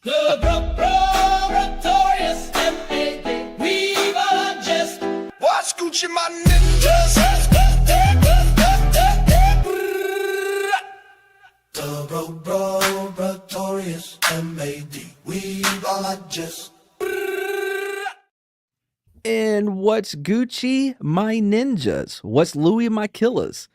Notorious M.A.D. We've all just what's Gucci my ninjas. Notorious M.A.D. We've all just. And what's Gucci, my ninjas? What's Louis, my killers?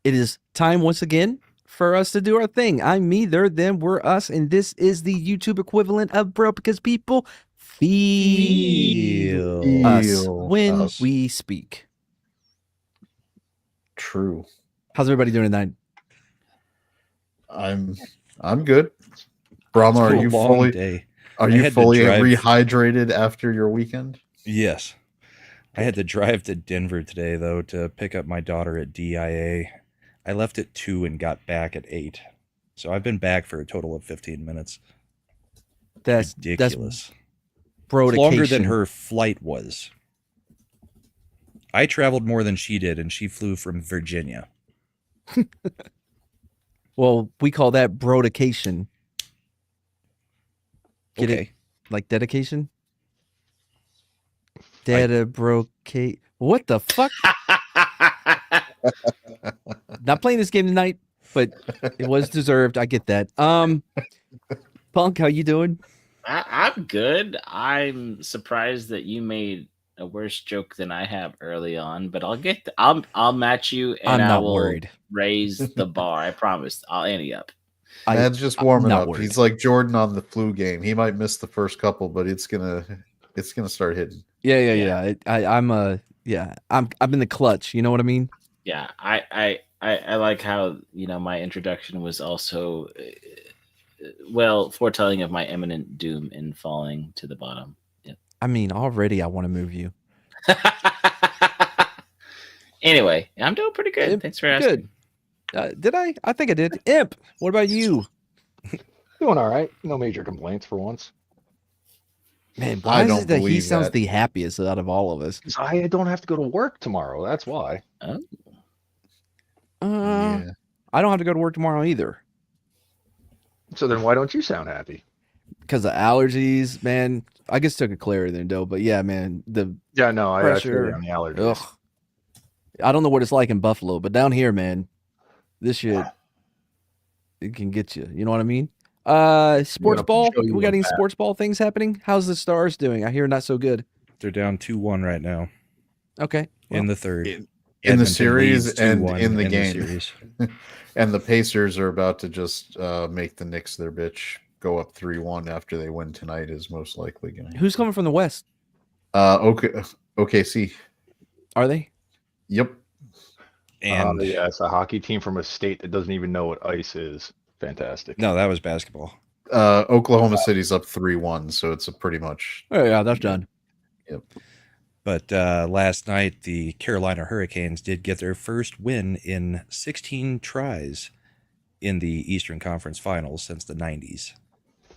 It is time once again for us to do our thing. I'm me, they're them, we're us, and this is the YouTube equivalent of bro because people feel us when we speak. True. How's everybody doing tonight? I'm good. Brahma, are you fully rehydrated after your weekend? Yes. I had to drive to Denver today, though, to pick up my daughter at DIA. I left at 2 and got back at 8. So I've been back for a total of 15 minutes. That's ridiculous. That's longer than her flight was. I traveled more than she did, and she flew from Virginia. Well, we call that brodecation. Get it? Like dedication? Brocade. What the fuck? Not playing this game tonight, but it was deserved. I get that. Punk, how you doing? I'm good. I'm surprised that you made a worse joke than I have early on, but I'll match you, and I'm not I will worried. raise the bar. I promise. I'll ante up. That's just warming up. Worried. He's like Jordan on the flu game. He might miss the first couple, but it's gonna start hitting. Yeah. I'm in the clutch. You know what I mean? Yeah, I like how my introduction was also foretelling of my imminent doom in falling to the bottom. Yep. I mean, already I want to move you. Anyway, I'm doing pretty good. Thanks for asking. Good. Did I? I think I did. Imp, what about you? Doing all right. No major complaints for once. Man, why is it that he sounds the happiest out of all of us? I don't have to go to work tomorrow. That's why. I don't have to go to work tomorrow either. So then why don't you sound happy? Because of allergies, man. I guess took a Claritin though, but yeah, man. I feel you on the allergies. Ugh. I don't know what it's like in Buffalo, but down here, man, this shit, it can get you. You know what I mean? Sports ball. We got any sports ball things happening? How's the Stars doing? I hear not so good. They're down 2-1 right now. Okay. Well, in the third. In the series and in the in game. The series. And the Pacers are about to just make the Knicks their bitch, go up 3-1 after they win tonight is most likely going to. Who's coming from the West? OKC. Are they? Yep. And it's a hockey team from a state that doesn't even know what ice is. Fantastic. No, that was basketball. Oklahoma City's up 3-1, so it's a pretty much. Oh yeah, that's done. Yep. But last night, the Carolina Hurricanes did get their first win in 16 tries in the Eastern Conference Finals since the 90s.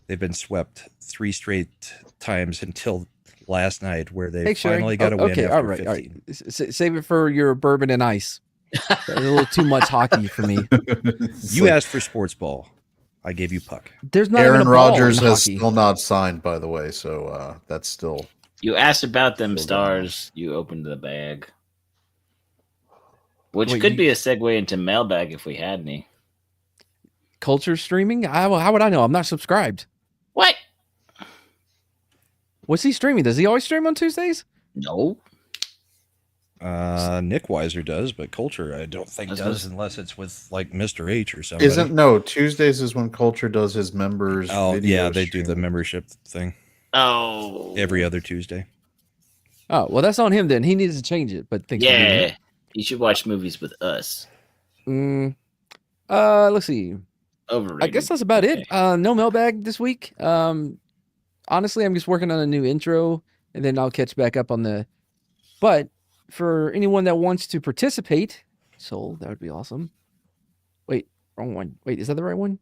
They've been swept 3 straight times until last night, where they finally got a win. Okay, after all right. 15. Save it for your bourbon and ice. That's a little too much hockey for me. You asked for sports ball. I gave you puck. There's not Aaron even a ball Rodgers in has hockey. still not signed, by the way, so that's still. You asked about them Stars. You opened the bag, which could be a segue into mailbag if we had any. Culture streaming? How would I know? I'm not subscribed. What? What's he streaming? Does he always stream on Tuesdays? No. Nick Weiser does, but Culture I don't think does unless it's with like Mr. H or something. Tuesdays is when Culture does his members. Oh yeah, they stream. do the membership thing. Oh, every other Tuesday. Oh well, that's on him then. He needs to change it. But thanks for doing it. You should watch movies with us. Let's see. Overrated. I guess that's about it. No mailbag this week. Honestly, I'm just working on a new intro, and then I'll catch back up on the. But for anyone that wants to participate, so that would be awesome. Wait, wrong one. Wait, is that the right one?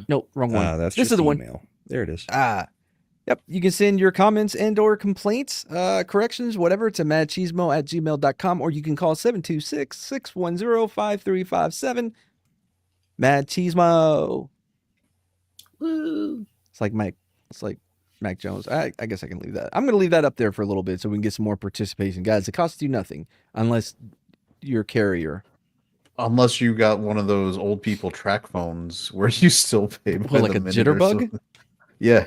Nope, wrong one. This is the email. one. There it is. Yep. You can send your comments and or complaints, corrections, whatever, to madcheesemo@gmail.com, or you can call 726-610-5357. Mad Cheesemo. Woo. It's like Mac Jones. I guess I can leave that. I'm going to leave that up there for a little bit so we can get some more participation. Guys, it costs you nothing unless you're a carrier. Unless you got one of those old people track phones where you still pay by Well, like the a minute or jitterbug? something. Yeah.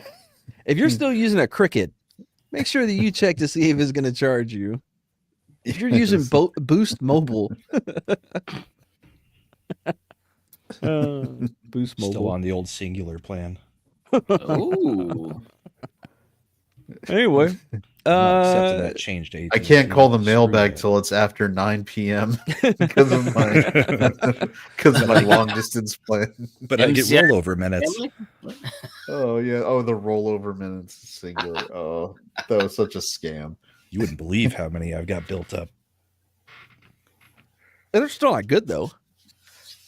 If you're still using a Cricket, make sure that you check to see if it's going to charge you. If you're using Boost Mobile. Boost Mobile. Still on the old singular plan. Ooh. Anyway. Except for that changed age. I can't call the mailbag till it's after 9 p.m. because of my long distance plan. But I get rollover minutes. Oh yeah. Oh, the rollover minutes singular. Oh, that was such a scam. You wouldn't believe how many I've got built up. They're still not good though.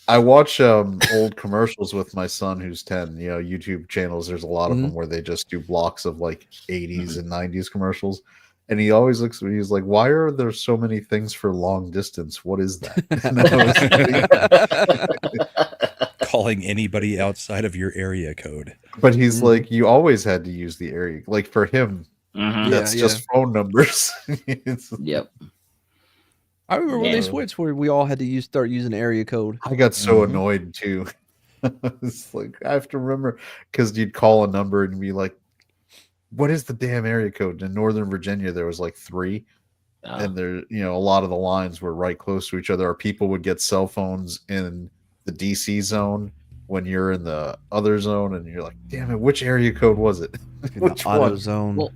I watch old commercials with my son who's 10. You know, YouTube channels. There's a lot of them where they just do blocks of like 80s and 90s commercials. And he always looks at me, he's like, why are there so many things for long distance? What is that? Calling anybody outside of your area code. But he's like, you always had to use the area. Like for him, that's just phone numbers. Yep. I remember when they switched where we all had to start using area code. I got so annoyed too. It's like I have to remember because you'd call a number and be like, what is the damn area code? In Northern Virginia, there was like 3. And there, you know, a lot of the lines were right close to each other, or people would get cell phones in the DC zone when you're in the other zone, and you're like, damn it, which area code was it? Which auto one? zone. Well,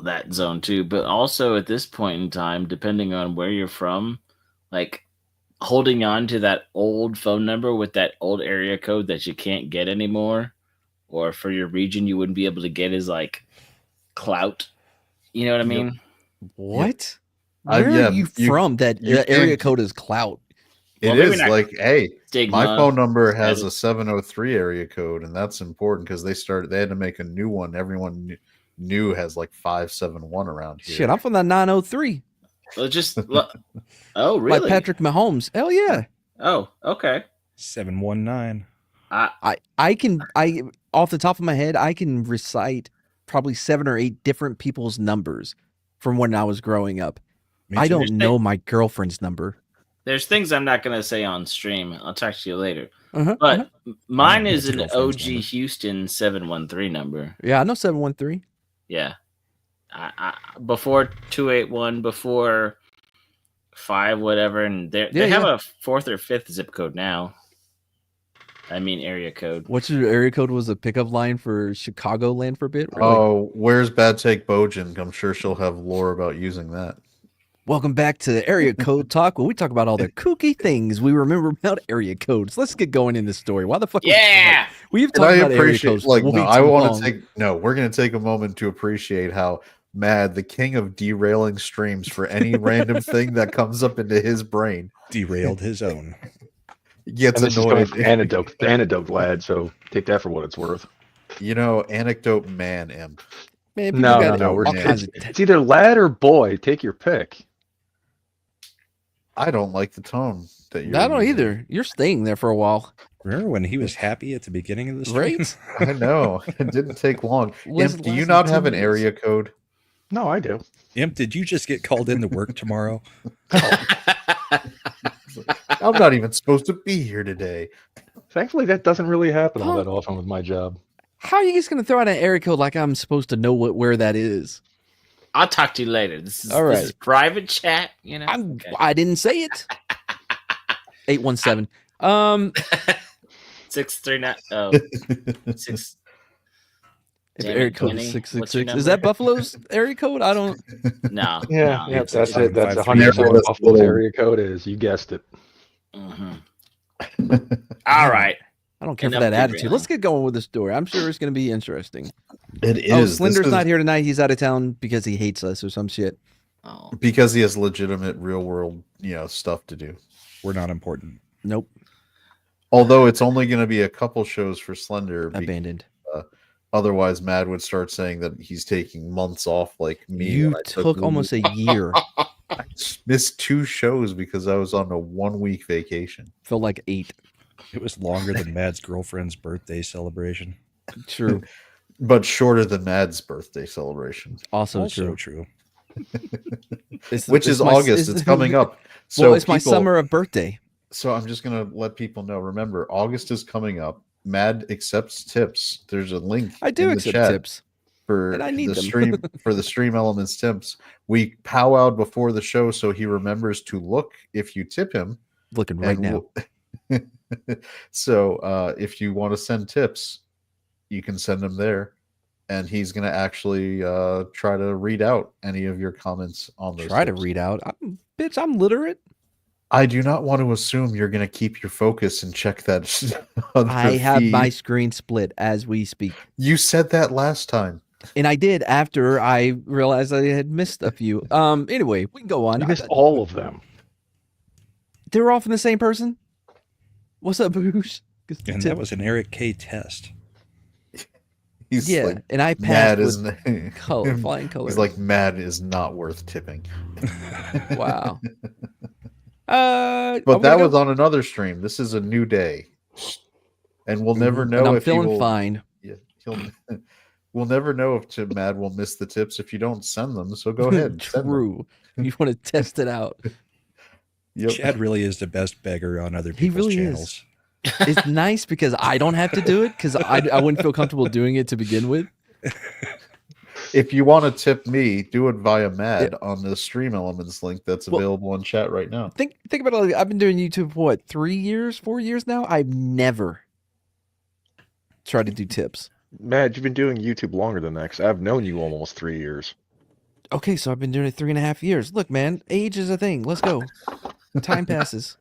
that zone too, but also at this point in time, depending on where you're from, like holding on to that old phone number with that old area code that you can't get anymore, or for your region you wouldn't be able to get, is like clout. You know what I mean? What? Where are you from? That area code is clout. It is like, hey, stigma, my phone number has a 703 area code, and that's important because they had to make a new one. Everyone knew has like 571 around here. Shit, I'm from that 903. Well, oh, really? Like Patrick Mahomes. Hell yeah. Oh, okay. 719. I can off the top of my head, I can recite probably 7 or 8 different people's numbers from when I was growing up. I don't know my girlfriend's number. There's things I'm not going to say on stream. I'll talk to you later. But mine is an OG Houston 713 number. Yeah, I know 713. Yeah. I before 281, before 5, whatever. And they have a 4th or 5th zip code now. I mean, area code. What's your area code? Was a pickup line for Chicagoland for a bit? Oh, where's Bad Take Bojan? I'm sure she'll have lore about using that. Welcome back to Area Code Talk, where we talk about all the kooky things we remember about area codes. Let's get going in this story. Why the fuck? Yeah, we've talked about area codes. Like, no, I want to we're going to take a moment to appreciate how Mad, the king of derailing streams for any random thing that comes up into his brain, derailed his own. Gets annoyed. Anecdote, lad. So take that for what it's worth. You know, anecdote man, imp. Man, no. It's either lad or boy. Take your pick. I don't like the tone that you're I don't using. either. You're staying there for a while. Remember when he was happy at the beginning of the stream? Right? I know. It didn't take long. Imp, do you not have an area code? No, I do. Imp, did you just get called in to work tomorrow? I'm not even supposed to be here today. Thankfully, that doesn't really happen all that often with my job. How are you guys going to throw out an area code like I'm supposed to know where that is? I'll talk to you later. This is private chat, you know. I didn't say it. 817. 639. Oh, 6. If area code is 666. Is that Buffalo's area code? I don't. No. Yeah, no, that's it. That's 100% what Buffalo's area code is. You guessed it. All right. I don't care for that attitude. Let's get going with the story. I'm sure it's going to be interesting. It is. Oh, Slender's not here tonight. He's out of town because he hates us or some shit. Oh. Because he has legitimate real world, stuff to do. We're not important. Nope. Although it's only going to be a couple shows for Slender. Abandoned. Otherwise, Mad would start saying that he's taking months off like me. You took almost a year. I missed 2 shows because I was on a 1-week vacation. Felt like 8. It was longer than Mad's girlfriend's birthday celebration. True. But shorter than Mad's birthday celebration, Also, Also true. true. which is August. It's coming up. So So it's my summer of birthday. So I'm just gonna let people know. Remember, August is coming up. Mad accepts tips. There's a link I do in the accept chat tips. for and I need the them. stream for the stream elements tips. We powwowed before the show, so he remembers to look if you tip him. Looking right now. So if you want to send tips, you can send them there, and he's going to actually try to read out any of your comments on those. Try to tips. read out. I'm literate. I do not want to assume you're going to keep your focus and check that. Other I have feed. my screen split as we speak. You said that last time. And I did after I realized I had missed a few. Anyway, we can go on. You missed all of them. They were all from the same person? What's up, Boosh? And that was an Eric K test. He's Yeah, like, and I passed Mad with isn't flying colors. He's like, Mad is not worth tipping. Wow. But that was on another stream. This is a new day, and we'll never know and I'm if he feeling will. fine. Yeah, we'll never know if Mad will miss the tips if you don't send them. So go ahead. Send them. True. You want to test it out. Yep. Chad really is the best beggar on other He people's really is. channels. It's nice because I don't have to do it because I wouldn't feel comfortable doing it to begin with. If you want to tip me, do it via Mad on the Stream Elements link that's available in chat right now. Think about it. Like, I've been doing YouTube for what, 4 years now? I've never tried to do tips. Matt, you've been doing YouTube longer than that 'cause I've known you almost 3 years. Okay, so I've been doing it 3.5 years. Look, man, age is a thing. Let's go. Time passes.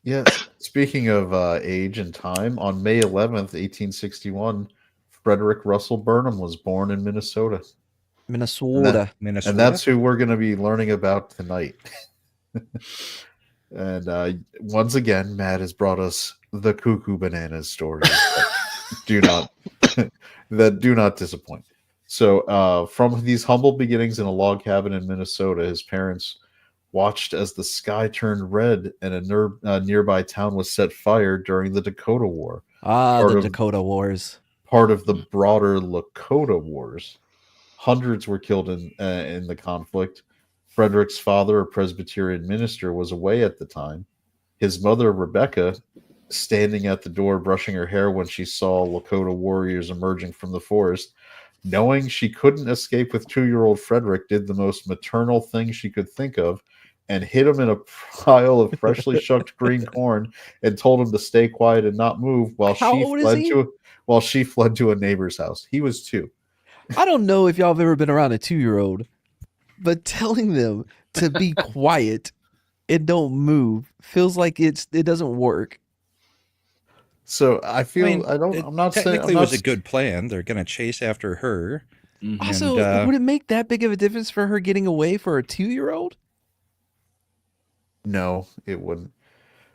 Yeah. Speaking of age and time, on May 11th, 1861, Frederick Russell Burnham was born in Minnesota. Minnesota. And that's who we're going to be learning about tonight. And once again, Matt has brought us the cuckoo bananas stories that do not disappoint. So from these humble beginnings in a log cabin in Minnesota, his parents watched as the sky turned red and a nearby town was set fire during the Dakota War. Dakota Wars. Part of the broader Lakota Wars. Hundreds were killed in the conflict. Frederick's father, a Presbyterian minister, was away at the time. His mother, Rebecca, standing at the door brushing her hair when she saw Lakota warriors emerging from the forest, knowing she couldn't escape with 2-year-old Frederick, did the most maternal thing she could think of and hid him in a pile of freshly shucked green corn and told him to stay quiet and not move while she fled to a neighbor's house. He was 2. I don't know if y'all have ever been around a 2-year-old, but telling them to be quiet and don't move feels like it doesn't work. So I feel I'm not saying technically it was a good plan. They're going to chase after her. Mhm. Also, would it make that big of a difference for her getting away for a 2-year-old? No, it wouldn't.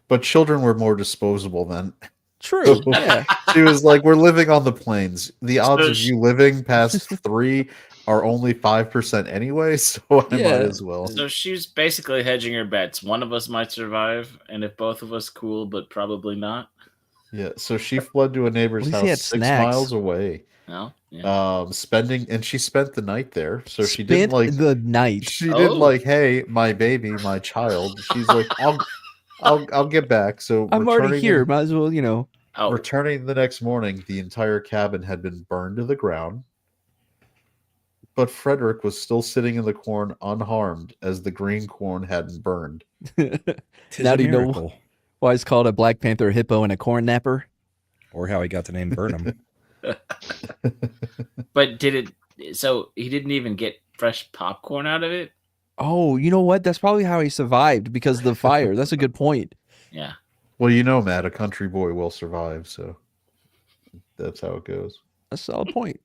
But children were more disposable then. True. Yeah. She was like, we're living on the plains. The odds of you living past 3 are only 5% anyway, so I might as well. So she's basically hedging her bets. One of us might survive, and if both of us, cool, but probably not. Yeah, so she fled to a neighbor's At least he house had 6 snacks. miles away. No? Yeah. She spent the night there. So she Spent didn't like the night. She didn't like, hey, my baby, my child. She's like, I'll get back. So I'm already here. Might as well, Returning the next morning, the entire cabin had been burned to the ground. But Frederick was still sitting in the corn unharmed, as the green corn hadn't burned. Now do you know why it's called a Black Panther, a hippo, and a corn napper? Or how he got the name Burnham. But so he didn't even get fresh popcorn out of it? Oh, you know what? That's probably how he survived, because of the fire. That's a good point. Yeah. Well, Matt, a country boy will survive, so that's how it goes. That's a solid point.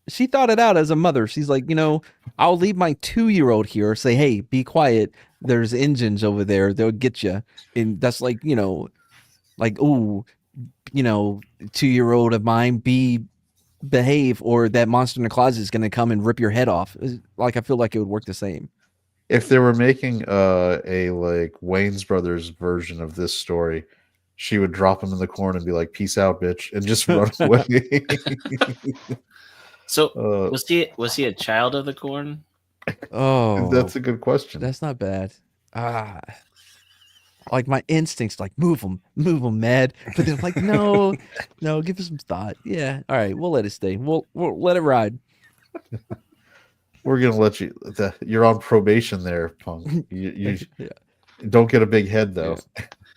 She thought it out as a mother. She's like, I'll leave my 2-year-old here. Say, hey, be quiet. There's engines over there. They'll get you. And that's like, ooh, 2-year-old of mine, behave, or that monster in the closet is going to come and rip your head off. Like, I feel like it would work the same. If they were making a like Wayne's Brothers version of this story, she would drop him in the corn and be like, "Peace out, bitch," and just run away. So Uh, was he a child of the corn? Oh, that's a good question. that's not bad. Ah, like my instincts, like move them, mad. But they're like, no, give us some thought. Yeah, all right, we'll let it stay. We'll let it ride. We're gonna let you. You're on probation there, punk. You Yeah. don't get a big head though.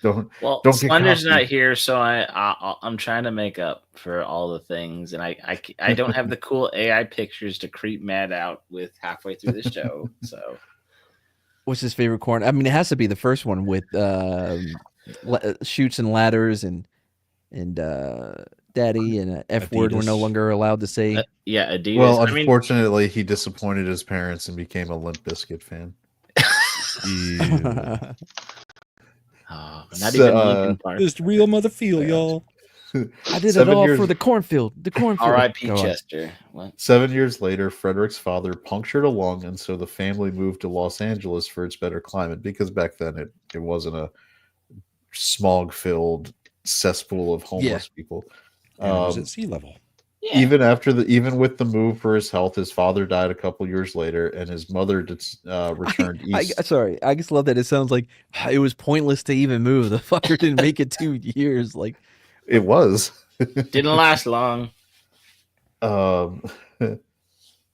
Don't Well, don't get Slender's cocky. not here, so I'm trying to make up for all the things, and I don't have the cool AI pictures to creep Matt out with halfway through the show. So What's his favorite corn? I mean, it has to be the first one with shoots and ladders and daddy and F word we're no Adidas. longer allowed to say. yeah, Adidas. Well, I mean, unfortunately, he disappointed his parents and became a Limp Bizkit fan. Ew. not So, even Linkin Park. This real mother feel, y'all. I did it 7 all years for the cornfield. The cornfield. R.I.P. Go on. Chester. What? 7 years later, Frederick's father punctured a lung, and so the family moved to Los Angeles for its better climate, because back then it wasn't a smog-filled cesspool of homeless people. And it was at sea level. Yeah. Even with the move for his health, his father died a couple years later, and his mother returned east. Sorry, I just love that. It sounds like it was pointless to even move. The fucker didn't make it 2 years. Like, It was. Didn't last long.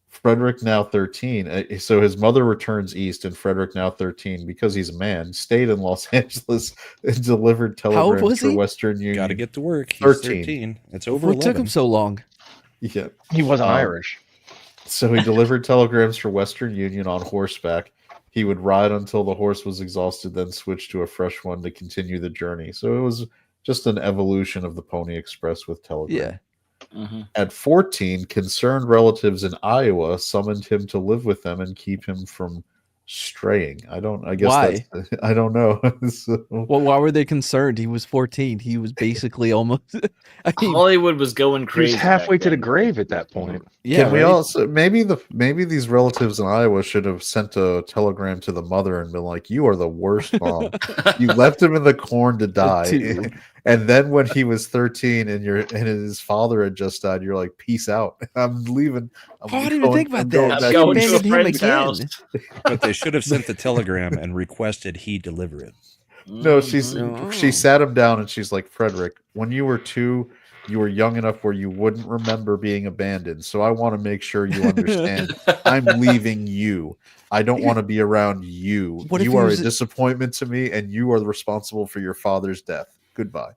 Frederick, now 13. So his mother returns east, and Frederick, now 13, because he's a man, stayed in Los Angeles and delivered old telegrams was for he? Western Union. Got to get to work. He's 13. 13. It's over what 11. took him so long? Yeah. He wasn't Um, Irish. So he delivered telegrams for Western Union on horseback. He would ride until the horse was exhausted, then switch to a fresh one to continue the journey. So it was just an evolution of the Pony Express with telegram. Yeah. Mhm. At 14, concerned relatives in Iowa summoned him to live with them and keep him from straying. I guess Why? I don't know. So- Well, why were they concerned? He was 14. He was basically almost. I mean, Hollywood was going He crazy. was halfway back to the then. grave at that point. yeah. Can we right? also maybe these relatives in Iowa should have sent a telegram to the mother and been like, "You are the worst mom. You left him in the corn to die." Too. And then when he was 13 and his father had just died, you're like, "Peace out. I'm leaving." Oh, I didn't even think about that. back She I'm to going to a abandoned him friend's again. house. But they should have sent the telegram and requested he deliver it. No, Mhm. she sat him down and she's like, "Frederick, when you were 2, you were young enough where you wouldn't remember being abandoned. So I want to make sure you understand. I'm leaving you. I don't want to be around you. What if You he are a was- disappointment to me, and you are responsible for your father's death. Goodbye."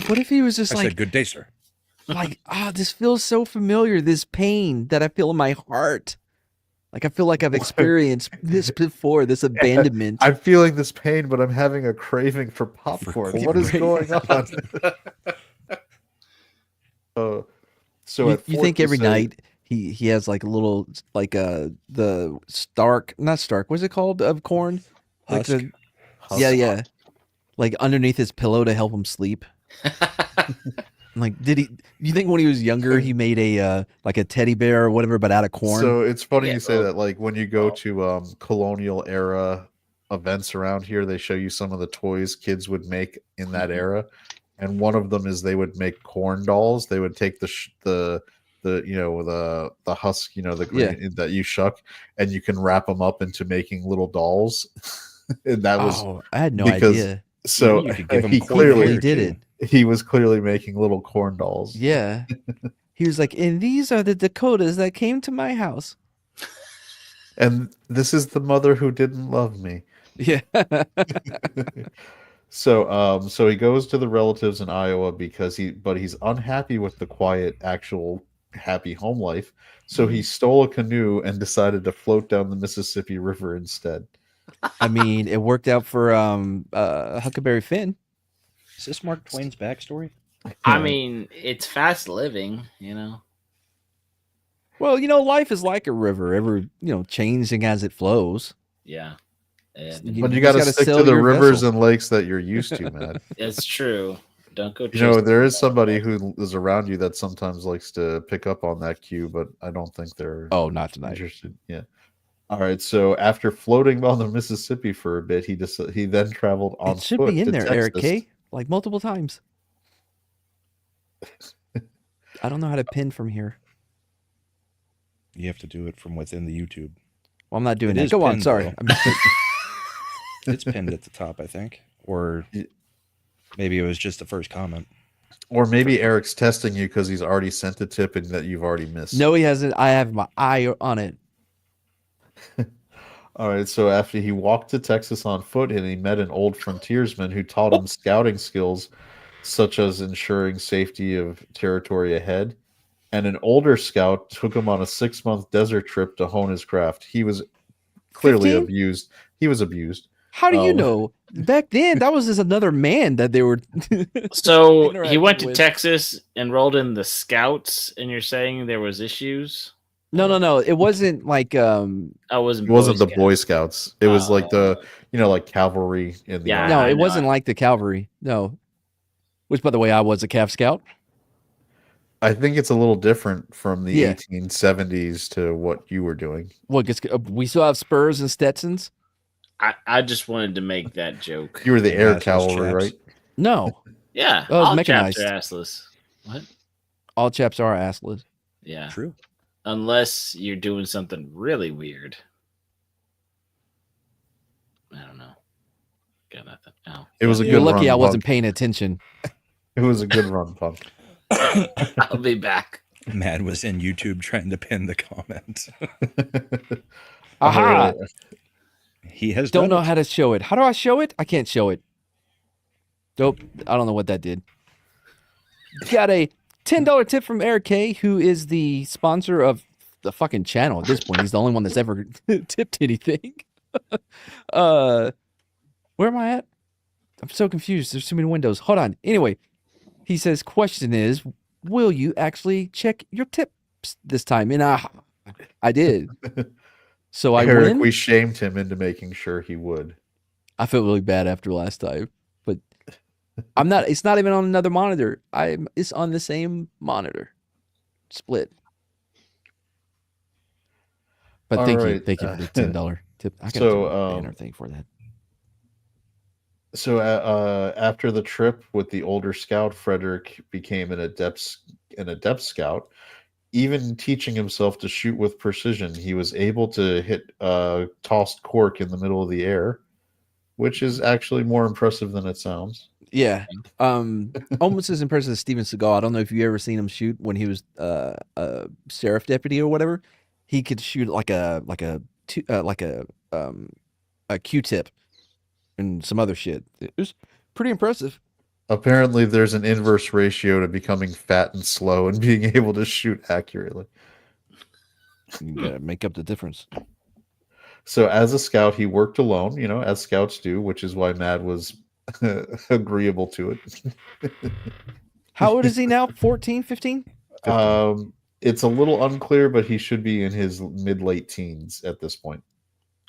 What if he was just I like, said, "Good day, sir." this feels so familiar. This pain that I feel in my heart. Like, I feel like I've experienced this before, this abandonment. I'm feeling this pain, but I'm having a craving for popcorn. corn. What is going on? So you at you think 14 every so- night he has like a little, like the not Stark, what's it called, of corn? Like Husk. yeah. Like underneath his pillow to help him sleep. Like, you think when he was younger he made a like a teddy bear or whatever, but out of corn? So it's funny Yeah, you say well- that. Like when you go well- to colonial era events around here, they show you some of the toys kids would make in that era, and one of them is they would make corn dolls. They would take the husk, the green that you shuck, and you can wrap them up into making little dolls. And that was I had no because- idea. so You could give 'em he corn clearly hair, He did too. it. he was clearly making little corn dolls. Yeah. He was like, and these are the Dakotas that came to my house. And this is the mother who didn't love me. Yeah. So he goes to the relatives in Iowa because he's unhappy with the quiet, actual happy home life. So he stole a canoe and decided to float down the Mississippi River instead. I mean, it worked out for Huckleberry Finn. Is this Mark Twain's backstory? I mean, it's fast living, you know. Well, life is like a river, ever changing as it flows. Yeah. And But you just got to gotta stick sail to the your rivers vessel. and lakes that you're used to, man. it's true. Don't go. There is somebody who is around you that sometimes likes to pick up on that cue, but I don't think they're Oh, not tonight. interested. Yeah. All right. So after floating on the Mississippi for a bit, he then traveled on It should foot be in to there, Eric Texas. K. like multiple times. I don't know how to pin from here. You have to do it from within the YouTube. Well, I'm not doing It that. is Go on. pinned, Sorry. though. It's pinned at the top, I think. Or maybe it was just the first comment. Or maybe Eric's testing you because he's already sent a tip and that you've already missed. No, he hasn't. I have my eye on it. All right, so after he walked to Texas on foot and he met an old frontiersman who taught him scouting skills such as ensuring safety of territory ahead, and an older scout took him on a 6-month desert trip to hone his craft. He was clearly 15? abused. He was abused. How do you know? Back then, that was just another man that they were. So he interacting went to with. Texas, enrolled in the Scouts, and you're saying there was issues? No. It wasn't like I wasn't. It wasn't Boy the Boy Scouts. It was like Oh. the like cavalry in the Yeah. army. no, I it know. wasn't like the cavalry. No, which by the way, I was a Calf Scout. I think it's a little different from the Yeah. 1870s to what you were doing. What? We still have spurs and Stetsons. I just wanted to make that joke. You were the air Assless cavalry, chaps. right? No, Yeah, Oh, it's all mechanized. chaps are assless. What? all chaps are assless. Yeah, True. unless you're doing something really weird. I don't know. Got nothing. Oh, It was a You're good lucky run, I wasn't Punk. paying attention. It was a good run, Punk. I'll be back. Mad was in YouTube trying to pin the comment. Aha! He has Don't done know it. how to show it. How do I show it? I can't show it. Nope. I don't know what that did. Got a $10 tip from Eric K, who is the sponsor of the fucking channel at this point. He's the only one that's ever tipped anything. Where am I at? I'm so confused. There's too many windows. Hold on. Anyway, he says, question is, will you actually check your tips this time? And I did. So I Eric, win. we shamed him into making sure he would. I felt really bad after last time, but I'm not. It's not even on another monitor. It's on the same monitor, split. But All thank you right, for the $10 tip. I got so, do a banner thing for that. So after the trip with the older scout, Frederick became an adept scout. Even teaching himself to shoot with precision, he was able to hit a tossed cork in the middle of the air, which is actually more impressive than it sounds. Yeah, almost as impressive as Steven Seagal. I don't know if you ever seen him shoot when he was a sheriff deputy or whatever. He could shoot like a Q-tip and some other shit. It was pretty impressive. Apparently, there's an inverse ratio to becoming fat and slow and being able to shoot accurately. You gotta make up the difference. So as a scout, he worked alone, as scouts do, which is why Mad was agreeable to it. How old is he now? 14, 15? It's a little unclear, but he should be in his mid-late teens at this point.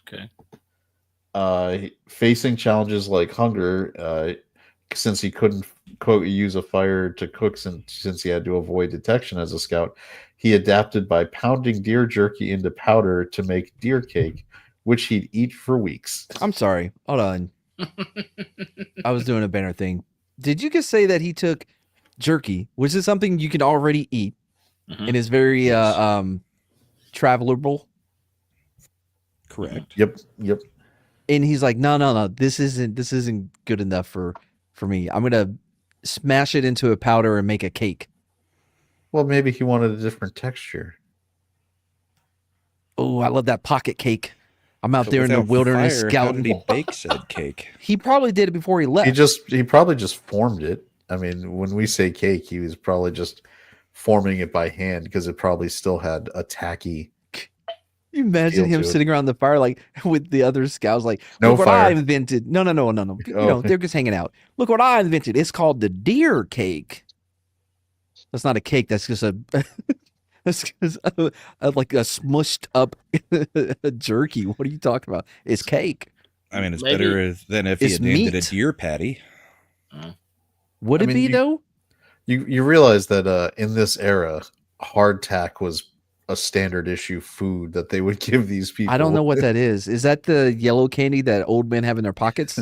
Okay. Facing challenges like hunger, since he couldn't use a fire to cook since he had to avoid detection as a scout, he adapted by pounding deer jerky into powder to make deer cake, which he'd eat for weeks. I'm sorry. Hold on. I was doing a banner thing. Did you just say that he took jerky, which is something you can already eat Mhm. and is very travelable? Correct. Yep. And he's like, no, this isn't good enough for me. I'm gonna smash it into a powder and make a cake. Well, maybe he wanted a different texture. Oh, I love that pocket cake. I'm out But there in the without wilderness fire, scouting. How did he bake said cake? He probably did it before he left. He probably just formed it. I mean, when we say cake, he was probably just forming it by hand because it probably still had a tacky. You imagine feel him to it. sitting around the fire like with the other scouts, like, No look what fire. I invented. No. Oh. They're just hanging out. Look what I invented. It's called the deer cake. That's not a cake. That's just that's just like a smushed up jerky. What are you talking about? It's cake. I mean, it's Maybe- better than if he It's had named it meat. a deer patty. Would I it mean, be you- though? You realize that in this era, hardtack was a standard issue food that they would give these people. I don't know what that is. Is that the yellow candy that old men have in their pockets?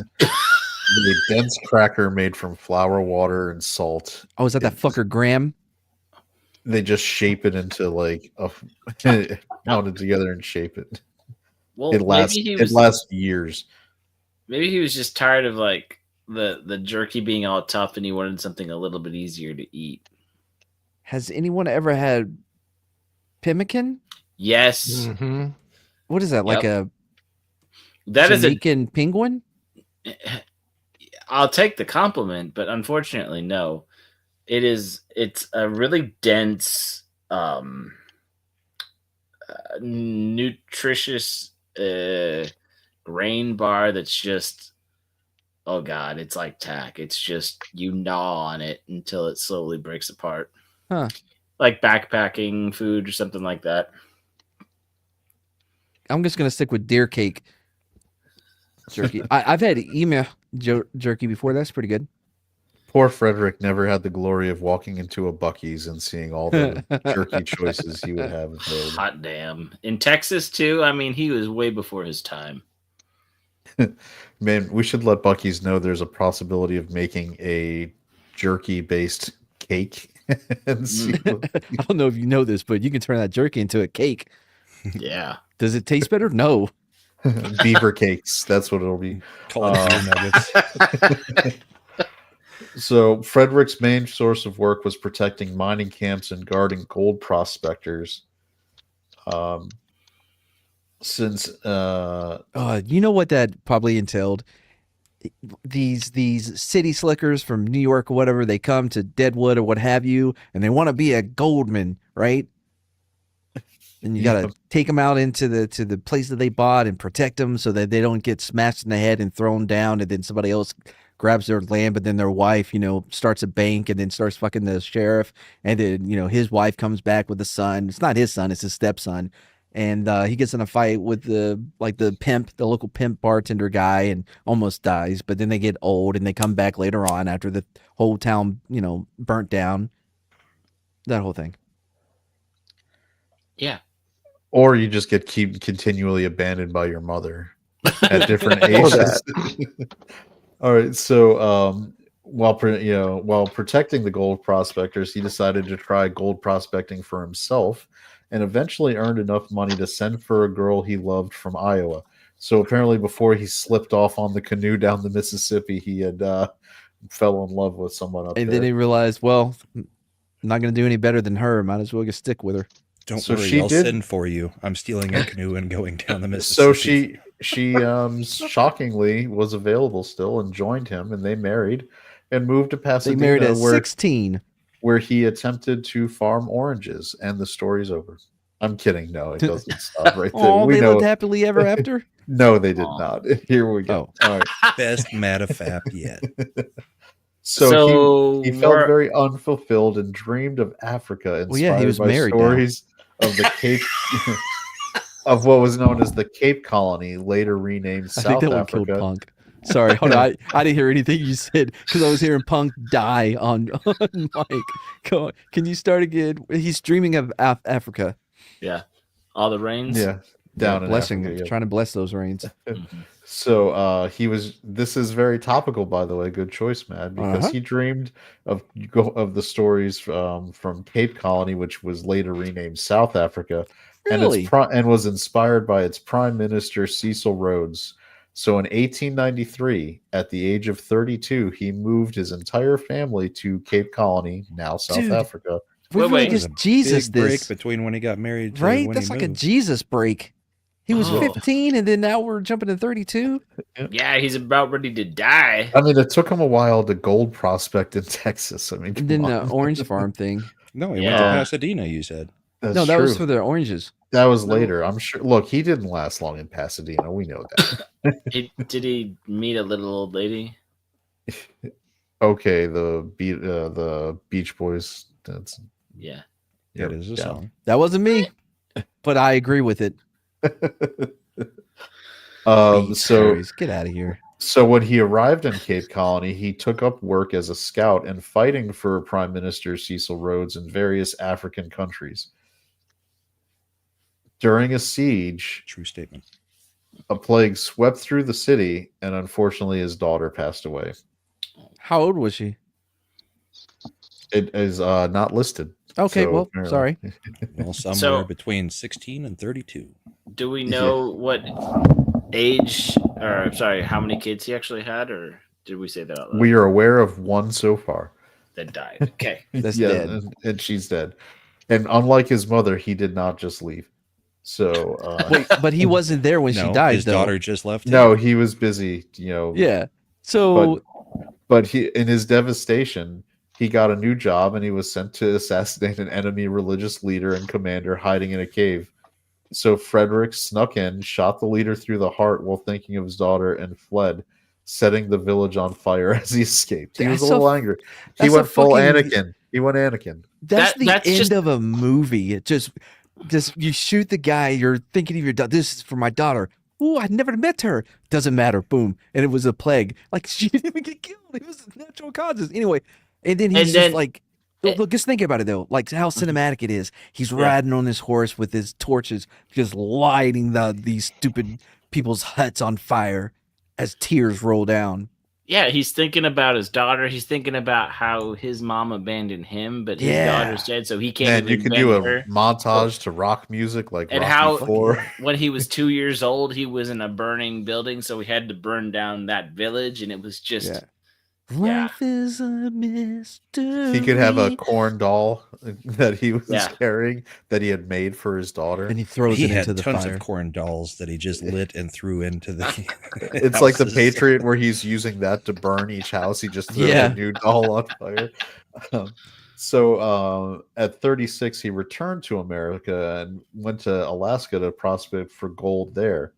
a dense cracker made from flour, water, and salt. Oh, is that that fucker Graham? They just shape it into like a pound it together and shape it. Well, It lasts years. maybe he was just tired of like the jerky being all tough, and he wanted something a little bit easier to eat. Has anyone ever had pemmican? Yes, Mm-hmm. What is that? Like a that is Jamaican penguin? I'll take the compliment, but unfortunately, no. It's a really dense, nutritious grain bar that's just, oh god, it's like tack. It's just you gnaw on it until it slowly breaks apart. Huh. Like backpacking food or something like that. I'm just gonna stick with deer cake jerky. I've had email jerky before. That's pretty good. Poor Frederick never had the glory of walking into a Buc-ee's and seeing all the jerky choices he would have available. Hot damn. In Texas too, I mean, he was way before his time. Man, we should let Buc-ee's know there's a possibility of making a jerky-based cake. And see I don't know if you know this, but you can turn that jerky into a cake. Yeah. Does it taste better? No. beaver cakes. That's what it'll be. Call it deer nuggets. So Frederick's main source of work was protecting mining camps and guarding gold prospectors. Since You know what that probably entailed? These city slickers from New York or whatever, they come to Deadwood or what have you, and they want to be a goldman, right? And you got to take them out into the place that they bought and protect them so that they don't get smashed in the head and thrown down, and then somebody else grabs their land, but then their wife, starts a bank and then starts fucking the sheriff, and then his wife comes back with a son. It's not his son, it's his stepson. And he gets in a fight with the pimp, the local pimp bartender guy, and almost dies. But then they get old and they come back later on after the whole town, burnt down. That whole thing. Yeah. or you just get continually abandoned by your mother at different ages. All right, so while protecting the gold prospectors, he decided to try gold prospecting for himself, and eventually earned enough money to send for a girl he loved from Iowa. So apparently, before he slipped off on the canoe down the Mississippi, he had fell in love with someone up there. And then he realized, well, I'm not going to do any better than her. Might as well just stick with her. Don't worry, I'll send for you. I'm stealing a canoe and going down the Mississippi. So she shockingly was available still and joined him, and they married and moved to Pasadena. They married at 16. Where he attempted to farm oranges, and the story's over. I'm kidding. No, it doesn't stop right there. Oh, they lived happily ever after? No, they did not. Here we go. Oh. All right. Best MADePAP yet. So he felt very unfulfilled and dreamed of Africa. He was married. Stories of the Cape, of what was known as the Cape Colony, later renamed South I think that Africa. one killed Punk. Sorry, hold on. I didn't hear anything you said because I was hearing Punk die on mic. Come on. Can you start again? He's dreaming of Africa. Yeah. All the rains. Yeah. Down in blessing, Africa, yeah. trying to bless those rains. So this is very topical, by the way. Good choice, Matt, because he dreamed of the stories from Cape Colony, which was later renamed South Africa, Really? and was inspired by its Prime Minister Cecil Rhodes. So in 1893, at the age of 32, he moved his entire family to Cape Colony, now South Africa. We really just Jesus big break this, between when he got married to right? when That's he like moved. a Jesus break. He was 15, and then now we're jumping to 32. Yeah, he's about ready to die. I mean, it took him a while to gold prospect in Texas. I mean, And then the orange farm thing. No, he went to Pasadena, you said. That's No, that true. was for the oranges. That was later. I'm sure. Look, he didn't last long in Pasadena. We know that. Did he meet a little old lady? Okay, the Beach Boys. That's Yeah. That is a song. That wasn't me, but I agree with it. So get out of here. So when he arrived in Cape Colony, he took up work as a scout and fighting for Prime Minister Cecil Rhodes in various African countries. During a siege, True statement. A plague swept through the city, and unfortunately, his daughter passed away. How old was she? It is not listed. Okay, so well, apparently- sorry. Well, somewhere So- between 16 and 32. Do we know what age, or sorry, how many kids he actually had, or did we say that out loud? We are aware of one so far. That died. Okay. That's Yeah, dead. and she's dead. And unlike his mother, he did not just leave. So Wait, but he wasn't there when she No, died, his though. daughter just left him. no, he was busy. Yeah. So But he, in his devastation, he got a new job and he was sent to assassinate an enemy religious leader and commander hiding in a cave. So Frederick snuck in, shot the leader through the heart while thinking of his daughter, and fled, setting the village on fire as he escaped. He was That's a little a- angry. He that's a went full fucking- Anakin. He went Anakin. that's the that's end just- of a movie. It just you shoot the guy. You're thinking of your daughter. This is for my daughter. Ooh, I never met her. Doesn't matter. Boom, and it was a plague. Like she didn't even get killed. It was natural causes anyway. And then he's And just then- like, look, just think about it though. Like how cinematic it is. He's riding on his horse with his torches, just lighting these stupid people's huts on fire as tears roll down. Yeah, he's thinking about his daughter. He's thinking about how his mom abandoned him, but his Yeah. daughter's dead, so he can't And you even could do a abandon her. montage to rock music like And Rocky how- IV. When he was 2 years old, he was in a burning building, so we had to burn down that village, and it was just Yeah. Life is a mystery. He could have a corn doll that he was Yeah. carrying that he had made for his daughter. and he throws He it had into the tons fire. of corn dolls that he just lit and threw into the. It's like the houses. Patriot where he's using that to burn each house. He just threw Yeah. a new doll on fire. So at 36, he returned to America and went to Alaska to prospect for gold there.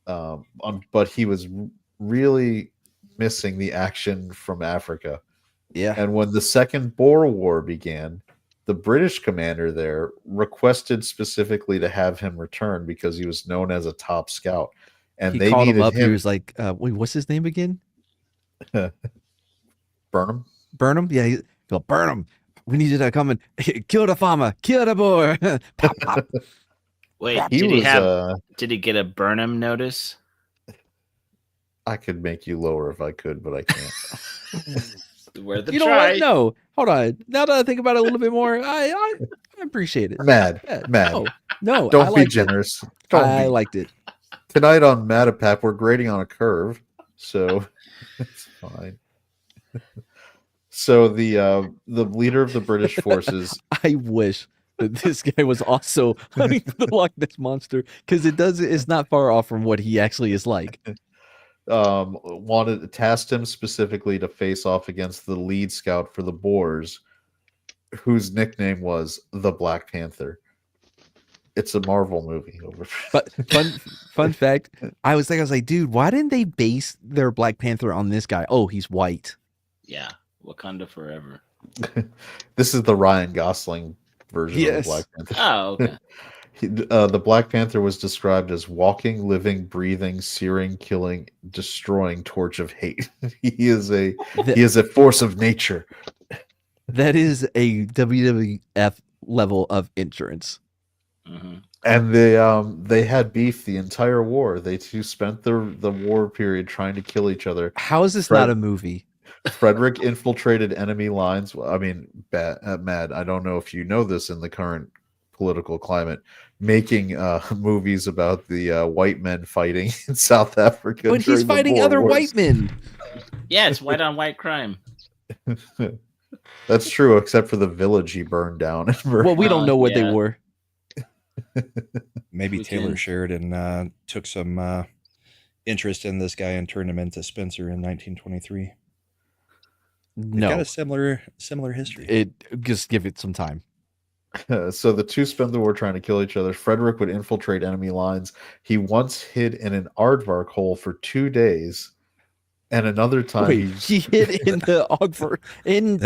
But he was really missing the action from Africa. Yeah. And when the Second Boer War began, the British commander there requested specifically to have him return because he was known as a top scout. And He they called needed him up. him. He was like, wait, what's his name again? Burnham. Burnham? Yeah, he'll go, Burnham. We need you to come and kill the farmer, kill the boy. Pop, pop. wait. He Did was. he have? Did he get a Burnham notice? I could make you lower if I could, but I can't. Worth a You know try. what? No, hold on. Now that I think about it a little bit more, I appreciate it. Mad, Yeah, mad. No, I Don't be liked it. generous. Don't I be. liked it. Tonight on MADePAP, we're grading on a curve, so it's fine. So the leader of the British forces, I wish that this guy was also hunting for the Loch Ness monster because it's not far off from what he actually is like. tasked him specifically to face off against the lead scout for the Boers, whose nickname was the Black Panther. It's a Marvel movie. But fun fact, I was like, dude, why didn't they base their Black Panther on this guy? Oh, he's white. Yeah, Wakanda forever. This is the Ryan Gosling version of the Yes. Black Panther. Oh, okay. The Black Panther was described as walking, living, breathing, searing, killing, destroying torch of hate. He is a force of nature. That is a WWF level of insurance. hmm And they had beef the entire war. They two spent the war period trying to kill each other. How is this Fred- not a movie? Frederick infiltrated enemy lines. I mean, Mad, I don't know if you know this in the current political climate, making movies about the white men fighting in South Africa. But he's during the fighting Boer other Wars. white men. Yeah, it's white on white crime. That's true, except for the village he burned down. Well, we don't know what they Yeah. were. Maybe We Taylor can- Sheridan took some interest in this guy and turned him into Spencer in 1923. They've got No, a similar history. it just give it some time. So the two spent the war trying to kill each other. Frederick would infiltrate enemy lines. He once hid in an aardvark hole for 2 days, and another time Wait, he hid in the Ogford in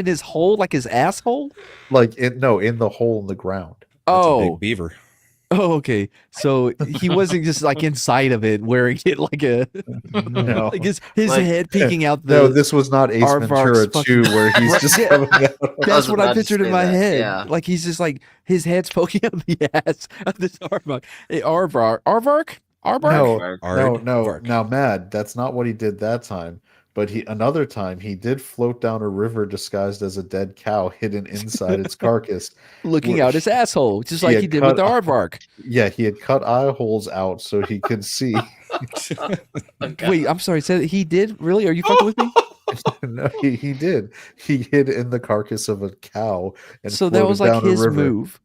his hole, like his asshole. in the hole in the ground. That's a Oh, big beaver. oh, okay. So he wasn't just like inside of it, wearing it like a No, like his Like- head peeking out the. no, this was not Ace Aardvark's Ventura 2, where he's Right, just yeah. coming out. That's what I about to pictured in say my that, head. yeah. Like he's just like his head's poking out the ass of this aardvark. Hey, aardvark. Aardvark? No, Aardvark. no. Vark. Now, Mad, that's not what he did that time. But another time he did float down a river disguised as a dead cow hidden inside its carcass. Looking Where out his asshole, just he like had he did with the cut- aardvark. Yeah, he had cut eye holes out so he could see. Wait, I'm sorry. Said he did? Really? Are you fucking with me? No, he did. He hid in the carcass of a cow and So that floated was like down a his river. move.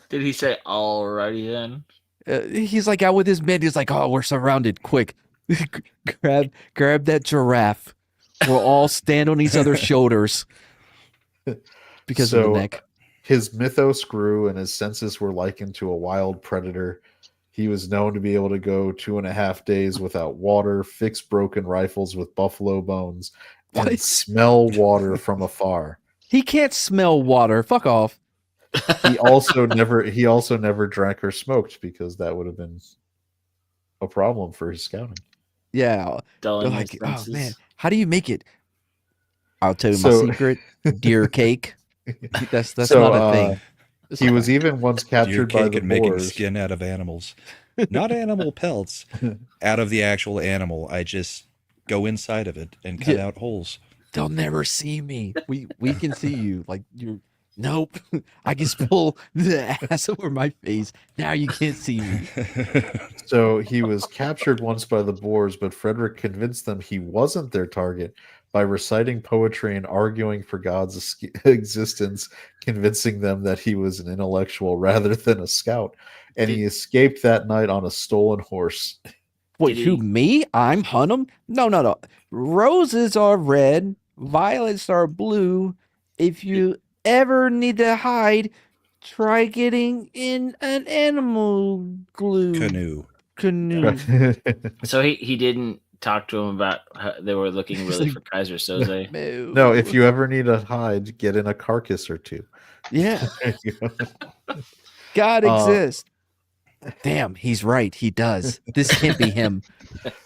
Did he say alrighty then? He's like out with his men. He's like, oh, we're surrounded. Quick, grab that giraffe. We'll all stand on each other's shoulders because of the neck. His mythos grew and his senses were likened to a wild predator. He was known to be able to go 2.5 days without water, fix broken rifles with buffalo bones, and What? smell water from afar. He can't smell water. Fuck off. He also never drank or smoked because that would have been a problem for his scouting. Yeah. They're Dulling his like, oh senses. man, how do you make it? I'll tell you my So- secret. Deer cake. That's So, not a thing. He was even once Deer captured by cake the and making boars. skin out of animals. Not animal pelts, out of the actual animal. I just go inside of it and cut Yeah. out holes. They'll never see me. We can see you. Like you're. Nope. I can pull the ass over my face. Now you can't see me. So he was captured once by the Boers, but Frederick convinced them he wasn't their target by reciting poetry and arguing for God's existence, convincing them that he was an intellectual rather than a scout. And he escaped that night on a stolen horse. Wait, Did who, he- me? I'm Hunnam? No. Roses are red, violets are blue. If you ever need to hide, try getting in an animal glue Canoe. So he didn't talk to him about how they were looking He's really like- for Kaiser Soze. No, if you ever need to hide, get in a carcass or two. Yeah, There you go. God Uh, exists. Damn, he's right. He does. This can't be him.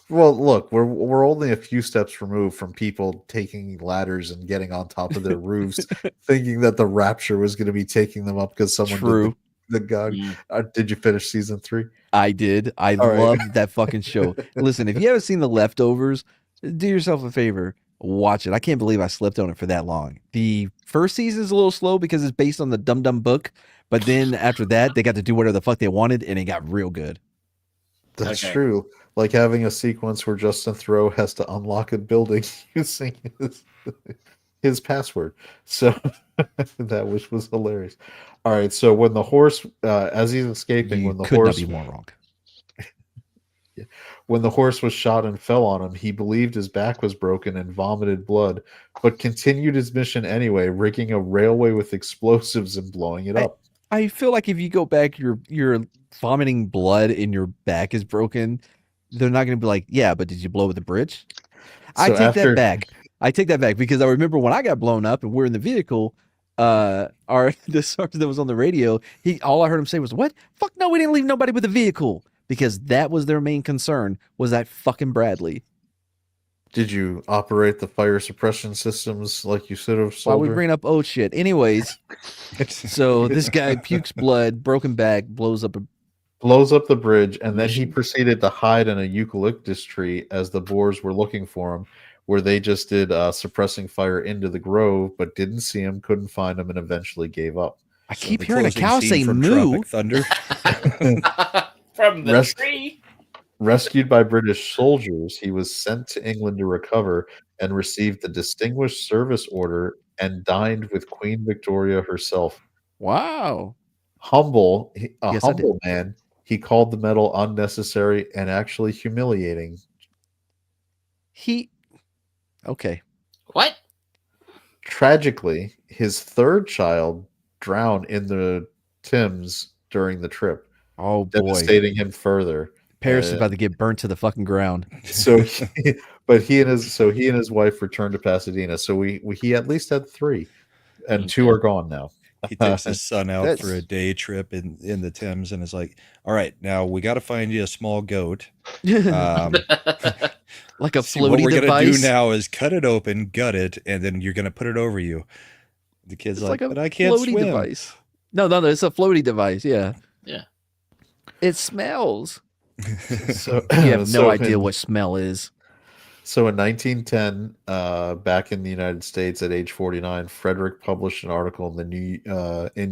Well, look, we're only a few steps removed from people taking ladders and getting on top of their roofs, thinking that the rapture was going to be taking them up because someone True. did the God. Mm. Did you finish season 3? I did. I All right. loved that fucking show. Listen, if you haven't seen The Leftovers, do yourself a favor. Watch it. I can't believe I slept on it for that long. The first season is a little slow because it's based on the Dum Dum book. But then after that, they got to do whatever the fuck they wanted, and it got real good. That's Okay. true. Like having a sequence where Justin Thoreau has to unlock a building using his password. So that was hilarious. All right. So when the horse, as he's escaping, You when the could horse, not be more wrong. when the horse was shot and fell on him, he believed his back was broken and vomited blood, but continued his mission anyway, rigging a railway with explosives and blowing it up. I feel like if you go back, you're vomiting blood and your back is broken. They're not going to be like, yeah, but did you blow with the bridge? I So take that after- back. I take that back because I remember when I got blown up and we're in the vehicle. The sergeant that was on the radio, all I heard him say was, "What? Fuck no, we didn't leave nobody with the vehicle," because that was their main concern was that fucking Bradley. Did you operate the fire suppression systems like you should have, Why we soldier? bring up oh shit? Anyways, so this guy pukes blood, broken back, blows up a Blows up the bridge, and then he Mission. proceeded to hide in a eucalyptus tree as the Boers were looking for him, where they just did suppressing fire into the grove, but didn't see him, couldn't find him, and eventually gave up. I So keep the hearing a closing cow scene say from moo. Tropic Thunder. From the Rest- tree. Rescued by British soldiers, he was sent to England to recover and received the Distinguished Service Order and dined with Queen Victoria herself. Wow. Humble, Yes, I did. humble man, he called the medal unnecessary and actually humiliating. Okay. What? Tragically, his third child drowned in the Thames during the trip, Oh boy. devastating him further. Paris is about to get burnt to the fucking ground. So, he and his wife returned to Pasadena. So he at least had 3, and 2 are gone now. He takes his son out That's- for a day trip in the Thames and is like, all right, now we got to find you a small goat. Um, Like a see, what floaty we're going to device. do now is cut it open, gut it, and then you're going to put it over you. The kid's It's like, a but I can't floaty swim. device. No, it's a floaty device. Yeah. Yeah. It smells. So You have no so idea in- what smell is. So in 1910, back in the United States at age 49, Frederick published an article in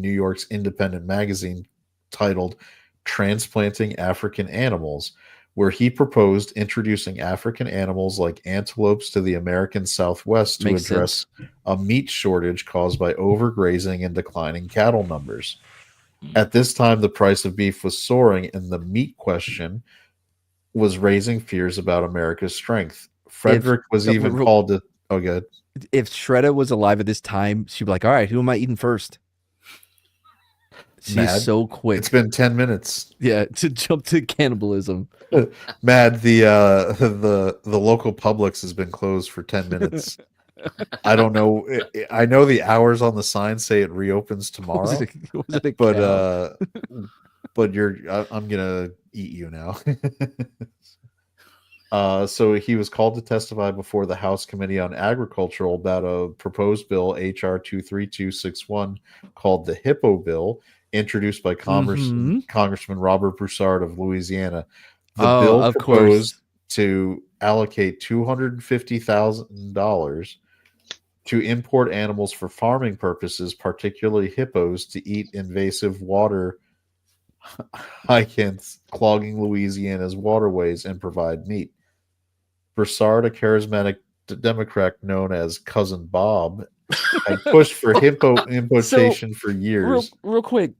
New York's Independent magazine titled "Transplanting African Animals," where he proposed introducing African animals like antelopes to the American Southwest to Makes address a meat shortage caused by overgrazing and declining cattle numbers. At this time, the price of beef was soaring, and the meat question was raising fears about America's strength. Frederick was even called to. Oh, good. If Shredda was alive at this time, she'd be like, "All right, who am I eating first?" She's Mad. so quick. It's been 10 minutes. Yeah, to jump to cannibalism. Mad, the local Publix has been closed for 10 minutes. I don't know. I know the hours on the sign say it reopens tomorrow, Was it a but cow? I'm gonna eat you now. So he was called to testify before the House Committee on Agriculture about a proposed bill, H.R. 23261, called the Hippo Bill, introduced by Congressman Robert Broussard of Louisiana. The bill of proposed course. to allocate $250,000 to import animals for farming purposes, particularly hippos, to eat invasive water hyacinths clogging Louisiana's waterways and provide meat. Broussard, a charismatic Democrat known as Cousin Bob, had pushed for hippo importation for years. Real quick,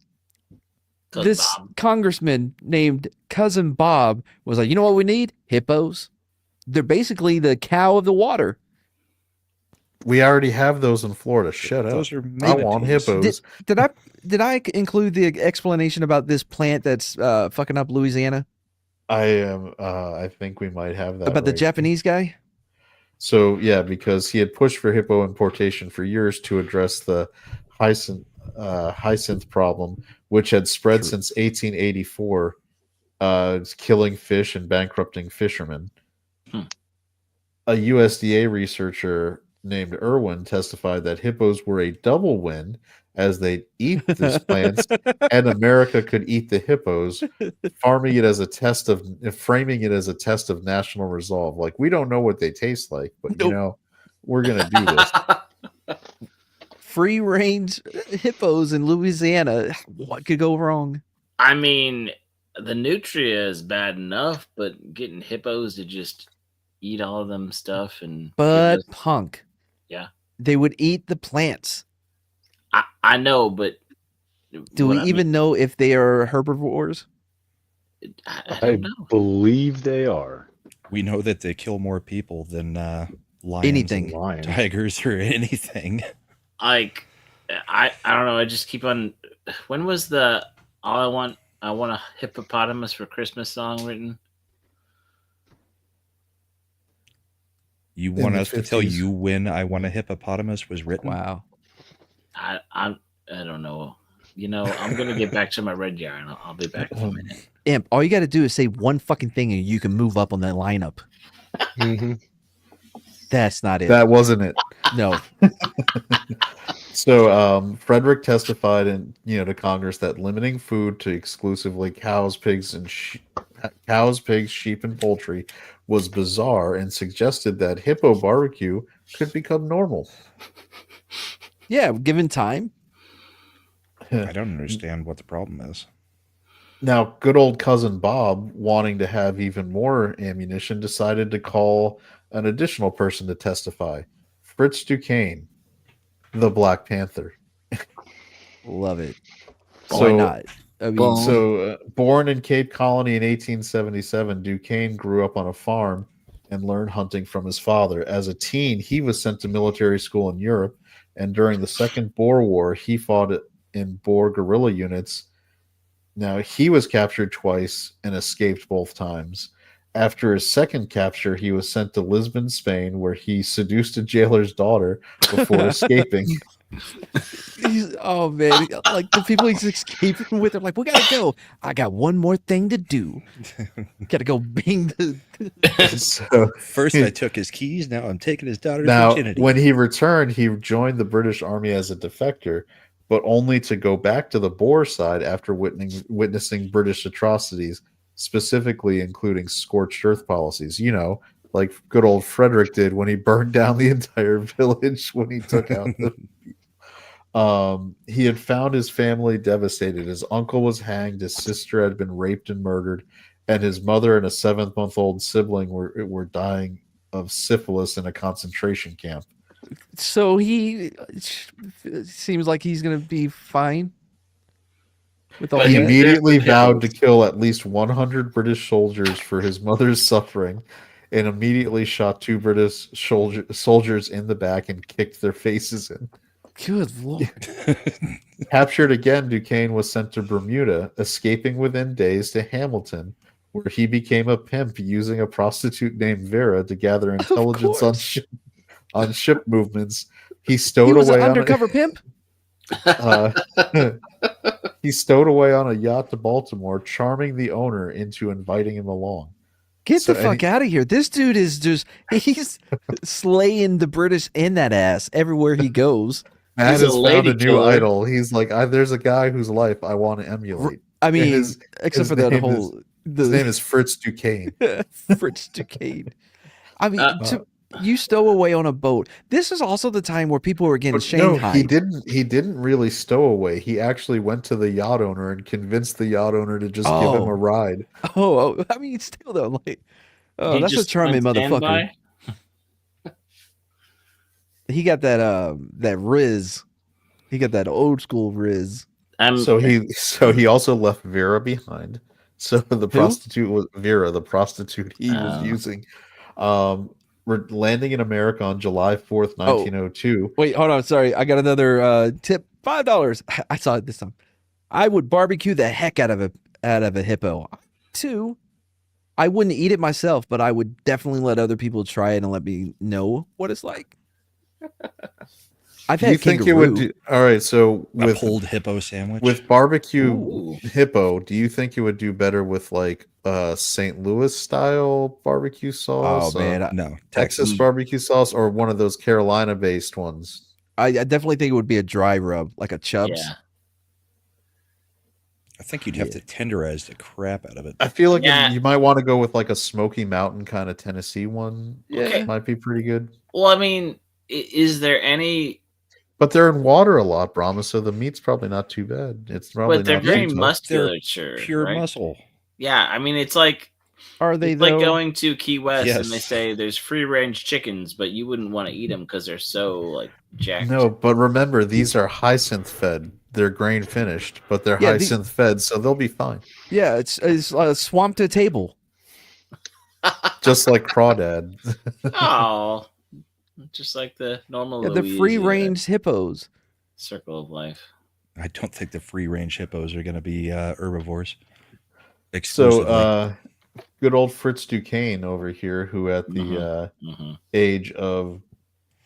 Cousin this Bob. congressman named Cousin Bob was like, "You know what we need? Hippos. They're basically the cow of the water." We already have those in Florida. Shut up. Those are I want manatees. hippos. Did I include the explanation about this plant that's fucking up Louisiana? I think we might have that About the right. Japanese guy? So yeah, because he had pushed for hippo importation for years to address the hyacinth problem, which had spread True. since 1884, killing fish and bankrupting fishermen. A USDA researcher named Irwin testified that hippos were a double win as they eat these plants and America could eat the hippos, framing it as a test of national resolve. Like, we don't know what they taste like, but Nope. we're gonna do this. Free range hippos in Louisiana. What could go wrong? I mean, the nutria is bad enough, but getting hippos to just eat all of them stuff and But punk. Yeah. They would eat the plants. I know, but Do we even know if they are herbivores? I I don't know. believe they are. We know that they kill more people than lions, Anything. Lions. tigers, or anything. Like, I don't know. I just keep on. When was the "All I Want a Hippopotamus for Christmas" song written? You want the us to tell 50s. you when "I Want a Hippopotamus" was written? Wow. I don't know. You know, I'm gonna get back to my red yarn. I'll be back in a minute. Imp, all you got to do is say one fucking thing and you can move up on that lineup. Mhm. That's not it. That wasn't it. No. So Frederick testified to Congress that limiting food to exclusively cows, pigs, sheep, and poultry was bizarre, and suggested that hippo barbecue could become normal. Yeah, given time. I don't understand what the problem is. Now, good old Cousin Bob, wanting to have even more ammunition, decided to call an additional person to testify, Fritz Duquesne, the Black Panther. Love it. So- Why not? I mean, Born in Cape Colony in 1877, Duquesne grew up on a farm and learned hunting from his father. As a teen, he was sent to military school in Europe, and during the Second Boer War, he fought in Boer guerrilla units. Now, he was captured twice and escaped both times. After his second capture, he was sent to Lisbon, Spain, where he seduced a jailer's daughter before escaping. oh man, like the people he's escaping with are like, we gotta go. I got one more thing to do. Gotta go bang the. So, First, I took his keys. Now I'm taking his daughter's now, virginity. when he returned, he joined the British Army as a defector, but only to go back to the Boer side after witnessing British atrocities. specifically including scorched earth policies. Like good old Frederick did when he burned down the entire village when he took out the. He had found his family devastated. His uncle was hanged, his sister had been raped and murdered, and his mother and a 7-month-old sibling were dying of syphilis in a concentration camp. So he seems like he's gonna be fine with all But He that. immediately there's the vowed to hippos. kill at least 100 British soldiers for his mother's suffering, and immediately shot 2 British soldiers in the back and kicked their faces in. Good lord. Captured again, Duquesne was sent to Bermuda, escaping within days to Hamilton, where he became a pimp using a prostitute named Vera to gather intelligence on course. ship movements. He He stowed was an away on undercover pimp. he stowed away on a yacht to Baltimore, charming the owner into inviting him along. Get So- the fuck out of here. This dude is he's slaying the British in that ass everywhere he goes. Matt He's a has found lady a new killer. idol. He's like, there's a guy whose life I want to emulate. I mean, his except for that name whole His name is Fritz Duquesne. Fritz Duquesne. I mean, Uh, you stow away on a boat. This is also the time where people were getting But no, Shanghai. he didn't really stow away. He actually went to the yacht owner and convinced the yacht owner to just give him Oh. a ride. Oh, I mean, still though, like, oh, He that's a just charming went motherfucker. standby? He got that Riz. He got that old school Riz. So he also left Vera behind. So the prostitute was Vera, the prostitute he was using. We're landing in America on July 4th, 1902. Wait, hold on. Sorry, I got another tip. $5. I saw it this time. I would barbecue the heck out of a hippo. 2, I wouldn't eat it myself, but I would definitely let other people try it and let me know what it's like. I've Do had you think kangaroo. it would do all right? So A with pulled hippo sandwich. with barbecue Ooh. hippo, do you think it would do better with like St. Louis style barbecue sauce? Oh man, no, Texas Texas. barbecue sauce, or one of those Carolina based ones? I definitely think it would be a dry rub, like a Chubb's. Yeah. I think you'd have to tenderize the crap out of it. I feel like Yeah. you might want to go with like a Smoky Mountain kind of Tennessee one. Okay. Might be pretty good. Well, I mean, is there any? But they're in water a lot, Brahma, so the meat's probably not too bad. It's probably But they're not very too tough. musculature. Pure right? muscle. Yeah, I mean, it's like Are they it's like though? going to Key West and they Yes. say there's free range chickens, but you wouldn't want to eat them because they're so like jacked. No, but remember, these are hyacinth fed. They're grain finished, but they're Yeah, hyacinth fed, so they'll be fine. Yeah, it's swamp to table. Just like Crawdad. Oh, just like the normal. Yeah, the Louise, free range hippos. circle of life. I don't think the free range hippos are going to be herbivores. Exclusively. So, good old Fritz Duquesne over here, who at the hmm age of,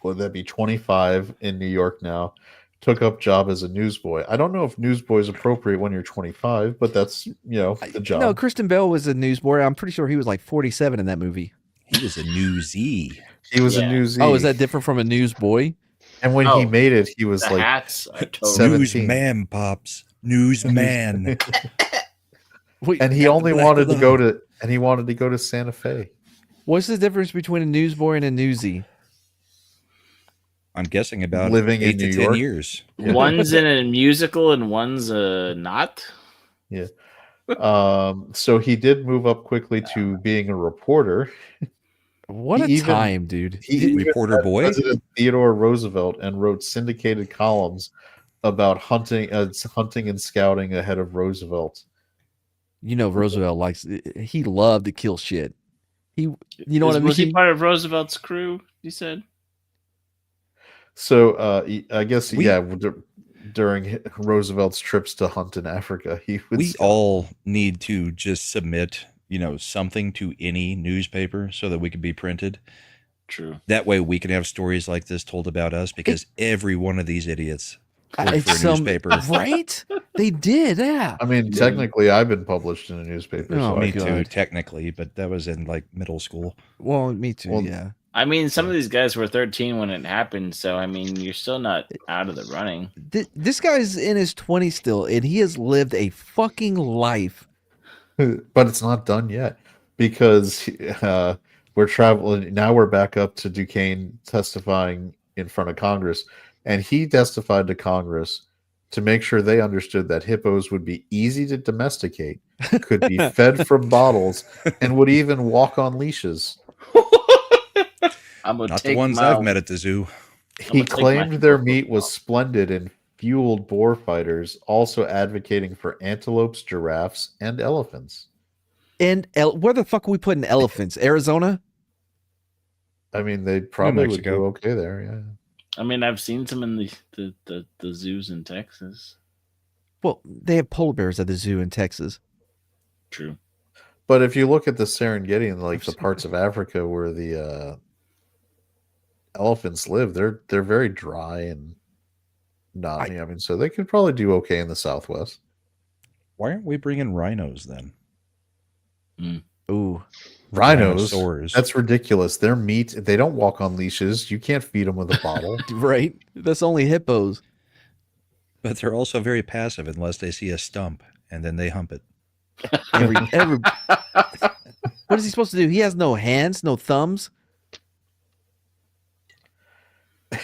would that be 25 in New York now, took up job as a newsboy. I don't know if newsboy is appropriate when you're 25, but that's, the job. No, Kristen Bell was a newsboy. I'm pretty sure he was like 47 in that movie. he was a newsy. He was a Yeah. newsy. Oh, is that different from a newsboy? And when he Oh, made it, he was The like hats are totally. 17. Newsman, pops. Newsman. Wait, and he Got the only black wanted to go lung. to Santa Fe. what's the difference between a newsboy and a newsy? I'm guessing about Living in 8 to New 10 York? years. One's in a musical and one's not. So he did move up quickly to being a reporter. What He a even- time, dude. He even Reporter met boy? President Theodore Roosevelt and wrote syndicated columns about hunting and scouting ahead of Roosevelt. You know, Roosevelt he loved to kill shit. You know what I Was he mean? part of Roosevelt's crew? You said. So I guess We- during Roosevelt's trips to hunt in Africa, he would We scout. all need to just submit, something to any newspaper so that we can be printed. True. That way we can have stories like this told about us because every one of these idiots worked It's for a newspaper. right? They did, yeah. I mean, technically, I've been published in a newspaper. Oh, so I Me can- too, God. technically, but that was in like middle school. Well, me too, Well, yeah. I mean, some of these guys were 13 when it happened, so I mean, you're still not out of the running. This guy's in his 20s still, and he has lived a fucking life but it's not done yet because we're traveling now. We're back up to Duquesne testifying in front of Congress, and he testified to Congress to make sure they understood that hippos would be easy to domesticate, could be fed from bottles, and would even walk on leashes. I'm gonna Not take the ones my, I've met at the zoo. He gonna take my claimed their hippo meat coat was off. splendid and fueled boar fighters, also advocating for antelopes, giraffes, and elephants. And where the fuck are we putting elephants? Arizona? I mean, they probably would Mexico. do okay there. Yeah. I mean, I've seen some in the zoos in Texas. Well, they have polar bears at the zoo in Texas. True. But if you look at the Serengeti and like I've the seen parts of Africa where the elephants live, they're very dry and not. I mean, so they could probably do okay in the Southwest. Why aren't we bringing rhinos then? Ooh. Rhinos, Rhinosaurs. that's ridiculous. Their meat, they don't walk on leashes. You can't feed them with a bottle. Right? That's only hippos. But they're also very passive unless they see a stump and then they hump it. What is he supposed to do? He has no hands, no thumbs.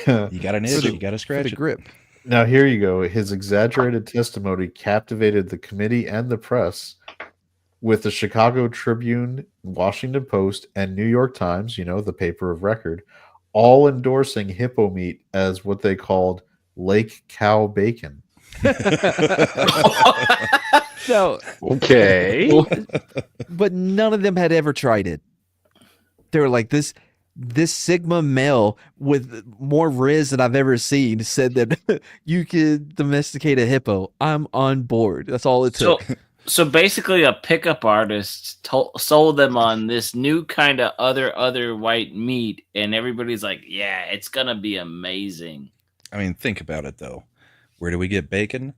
You got an itch, you got to For scratch the it. grip. Now, here you go. His exaggerated testimony captivated the committee and the press, with the Chicago Tribune, Washington Post, and New York Times, the paper of record, all endorsing hippo meat as what they called lake cow bacon. No, Okay. but none of them had ever tried it. They were like, this Sigma male with more riz than I've ever seen said that you could domesticate a hippo. I'm on board. That's all it took. So basically, a pickup artist sold them on this new kind of other white meat, and everybody's like, "Yeah, it's gonna be amazing." I mean, think about it though. Where do we get bacon?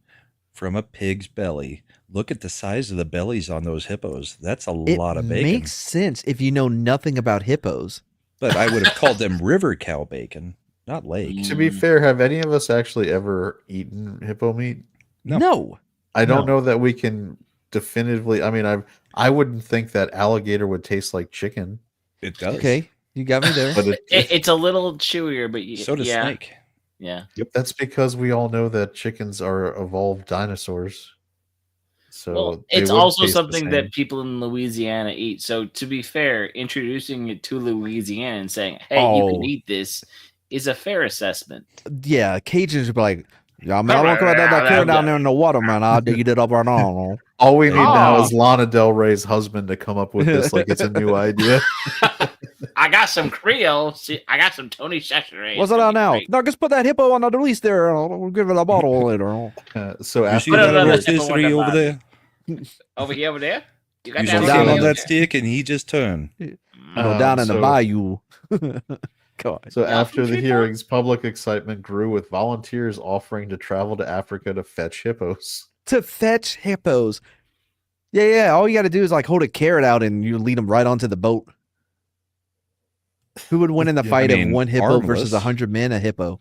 From a pig's belly. Look at the size of the bellies on those hippos. That's a lot of bacon. It makes sense if you know nothing about hippos. But I would have called them river cow bacon, not lake. To be fair, have any of us actually ever eaten hippo meat? No. I don't know that we can definitively. I mean, I wouldn't think that alligator would taste like chicken. It does. Okay, you got me there. But It's a little chewier, but So does yeah, snake. yeah. that's because we all know that chickens are evolved dinosaurs. So Well, they it's would also taste the something same. that people in Louisiana eat. So to be fair, introducing it to Louisiana and saying, "Hey, you can Oh. eat this," is a fair assessment. Yeah, Cajuns would be like, yeah, I mean, I don't care about that carrot down there in the water, man. I'll dig it up right now. All we need now Oh. is Lana Del Rey's husband to come up with this like it's a new idea. I got some Creole. See, I got some Tony Cheshire. What's it on now? No, just put that hippo on the release there. And we'll give it a bottle later. So You after see Put that it on little the tip of rotisserie the over body. there? Over there? You got He's that looking down over on there. that stick and he just turned. Down in the so- bayou. God. So Yeah, after the from hearings, public excitement grew with volunteers offering to travel to Africa to fetch hippos. To fetch hippos. Yeah. All you got to do is like hold a carrot out and you lead them right onto the boat. Who would win in the Yeah, fight I mean, of one hippo armless. versus 100 men? A hippo.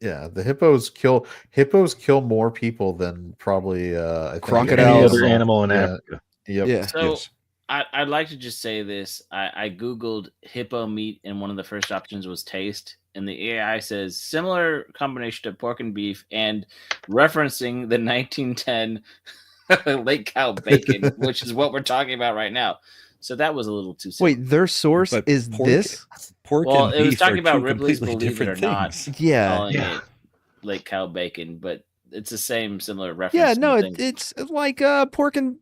Yeah, the hippos kill more people than probably I think Crocodiles. Any Else. other animal in Yeah. Africa. Yep. Yeah. So Yes. I'd like to just say this. I Googled hippo meat, and one of the first options was taste. And the AI says similar combination of pork and beef, and referencing the 1910 lake cow bacon, which is what we're talking about right now. So that was a little too simple. Wait, their source But is pork- this? Pork Well, and it was beef talking are about two Ripley's completely Believe It or different Not. things. Yeah. Calling Yeah. it lake cow bacon, but it's the same similar reference. Yeah, to no, things. it's like pork and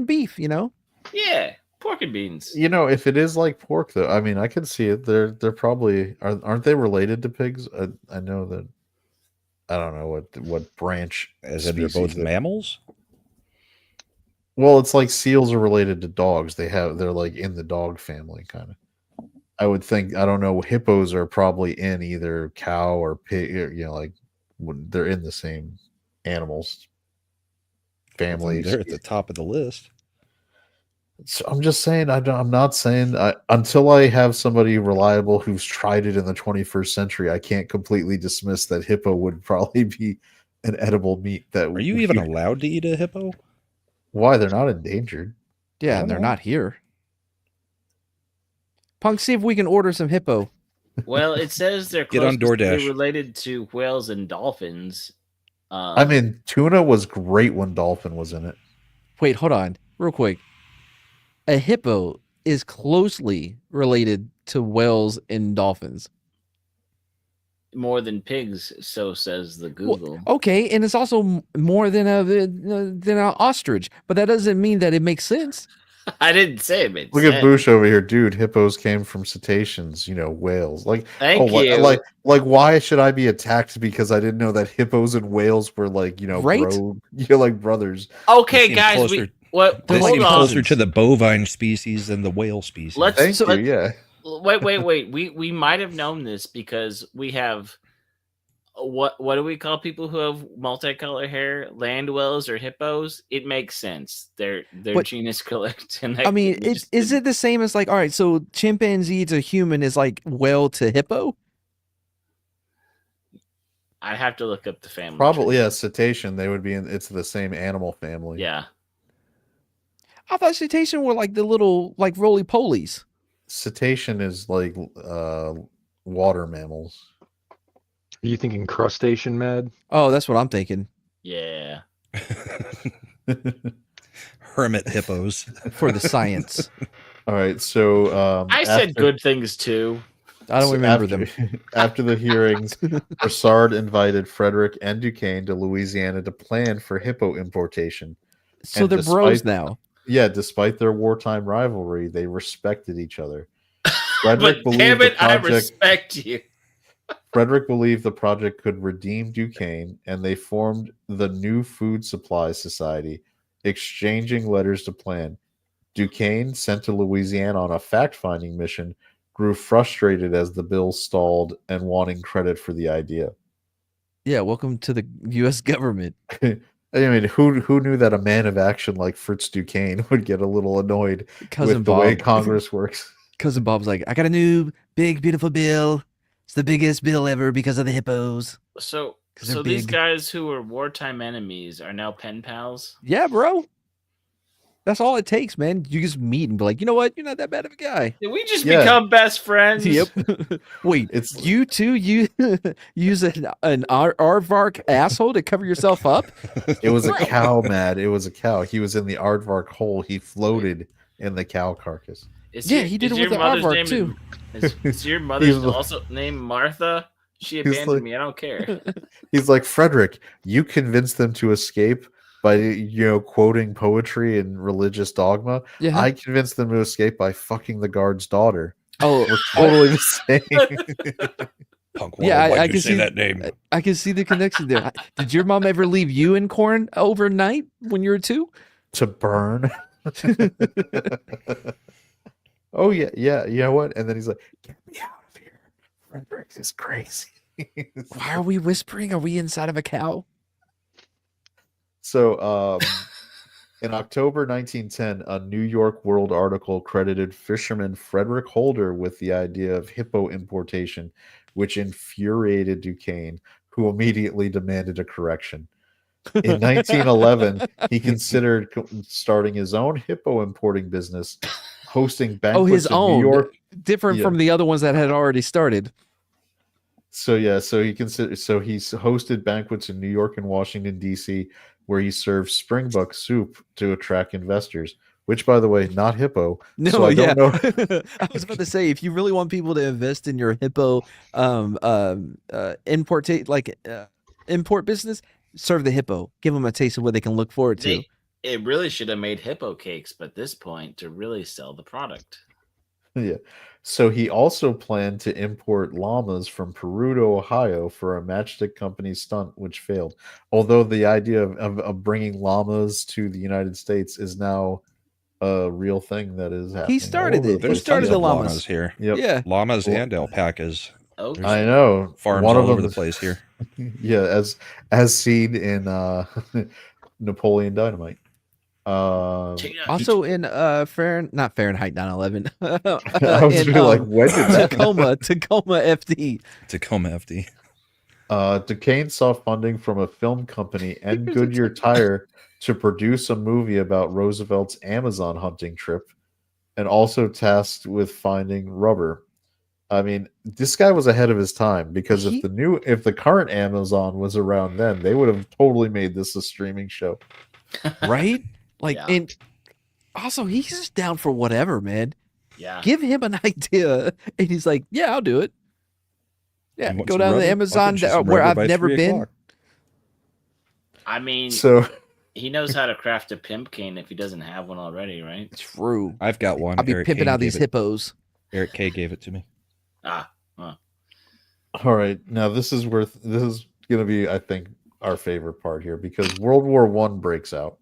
beef, Yeah, pork and beans. You know, if it is like pork, though, I mean, I can see it. They're probably aren't they related to pigs? I know that. I don't know what branch. As in they're species both that- mammals? Well, it's like seals are related to dogs. They're like in the dog family, kind of. I would think. I don't know. Hippos are probably in either cow or pig. Like they're in the same animals family. They're at the top of the list. So I'm just saying. I'm not saying until I have somebody reliable who's tried it in the 21st century. I can't completely dismiss that hippo would probably be an edible meat. That Are you even allowed to eat a hippo? Why they're not endangered? Yeah, and they're not here. Punk, see if we can order some hippo. Well, it says they're Get on closely DoorDash. related to whales and dolphins. I mean, tuna was great when dolphin was in it. Wait, hold on, real quick. A hippo is closely related to whales and dolphins. more than pigs, so says the Google. Okay, and it's also more than a ostrich, but that doesn't mean that it makes sense. I didn't say it made Look sense. at Boosh over here, dude. Hippos came from cetaceans, whales. Like, Thank you. Like, why should I be attacked because I didn't know that hippos and whales were like, Right? like brothers. Okay, They seem guys, closer- what? They They're seem like Hold on. closer to the bovine species than the whale species. Let's Thank you. let- Yeah, wait. We might have known this because we have what do we call people who have multicolored hair? Land whales or hippos? It makes sense. They're But- genus collect. And I mean, is it the same as like, all right, so chimpanzee to human is like whale to hippo? I'd have to look up the family. probably. tree. Yeah, cetacean. They would be in. It's the same animal family. Yeah. I thought cetacean were like the little like roly polies. Cetacean is like water mammals. Are you thinking crustacean, Mad? Oh, that's what I'm thinking. Yeah. Hermit hippos. For the science. All right, so I said good things too. I don't So remember them. After the hearings, Broussard invited Frederick and Duquesne to Louisiana to plan for hippo importation. So and they're bros despite- now. Yeah, despite their wartime rivalry, they respected each other. But damn the it, I respect you. Frederick believed the project could redeem Duquesne, and they formed the New Food Supply Society, exchanging letters to plan. Duquesne, sent to Louisiana on a fact-finding mission, grew frustrated as the bill stalled and wanting credit for the idea. Yeah, welcome to the U.S. government. I mean, who knew that a man of action like Fritz Duquesne would get a little annoyed Cousin with the way Bob. Congress works? Cousin Bob's like, I got a new big, beautiful bill. It's the biggest bill ever because of the hippos. So 'Cause they're these big. guys who were wartime enemies are now pen pals. Yeah, bro. That's all it takes, man. You just meet and be like, you know what? You're not that bad of a guy. Did we just Yeah. become best friends? Yep. Wait, It's you two, you use an aardvark asshole to cover yourself up? It was a cow, Mad. It was a cow. He was in the aardvark hole. He floated in the cow carcass. Yeah, he did it with the aardvark, too. Is your mother's He's- also named Martha? She He's abandoned like- me. I don't care. He's like, Frederick, you convinced them to escape by quoting poetry and religious dogma. Yeah. I convinced them to escape by fucking the guard's daughter. Oh, We're totally the same. Punk. Yeah, Why'd I you can say see that name. I can see the connection there. Did your mom ever leave you in corn overnight when you were 2? To burn. Oh yeah, yeah. You know what? And then he's like, "Get me out of here! Frederick is crazy." Why are we whispering? Are we inside of a cow? So, in October 1910, a New York World article credited fisherman Frederick Holder with the idea of hippo importation, which infuriated Duquesne, who immediately demanded a correction. In 1911, he considered starting his own hippo importing business, hosting banquets his in own. New York. Different Yeah. from the other ones that had already started. So he's hosted banquets in New York and Washington D.C. where he served springbuck soup to attract investors. Which, by the way, not hippo. No, So I yeah. don't know. I was about to say, if you really want people to invest in your hippo import business, serve the hippo. Give them a taste of what they can look forward to. It really should have made hippo cakes, but this point to really sell the product. Yeah. So he also planned to import llamas from Peru to Ohio for a matchstick company stunt, which failed. Although the idea of bringing llamas to the United States is now a real thing that is happening. started all over it. the He place. started tons the of llamas. here. Yep. Yeah. Llamas Well- and alpacas. Oh, There's I know. Farms One all of over them the place here. Yeah, as seen in Napoleon Dynamite. Also in not Fahrenheit 9/11. I was in, really like, when did that Tacoma FD. Tacoma FD. Duquesne saw funding from a film company and Goodyear Tire to produce a movie about Roosevelt's Amazon hunting trip, and also tasked with finding rubber. I mean, this guy was ahead of his time because He- if the current Amazon was around then, they would have totally made this a streaming show. right? Like, Yeah. and also he's just down for whatever, man. Yeah. Give him an idea, and he's like, "Yeah, I'll do it." Yeah, You want go some down to the rubber? I'll Amazon get you some where rubber I've by never 3 been. o'clock. I mean, So he knows how to craft a pimp cane if he doesn't have one already, right? True. I've got one. I'll be Eric pimping Kane out gave these it- hippos. Eric K gave it to me. Ah, all right, now this is going to be, I think, our favorite part here, because World War One breaks out,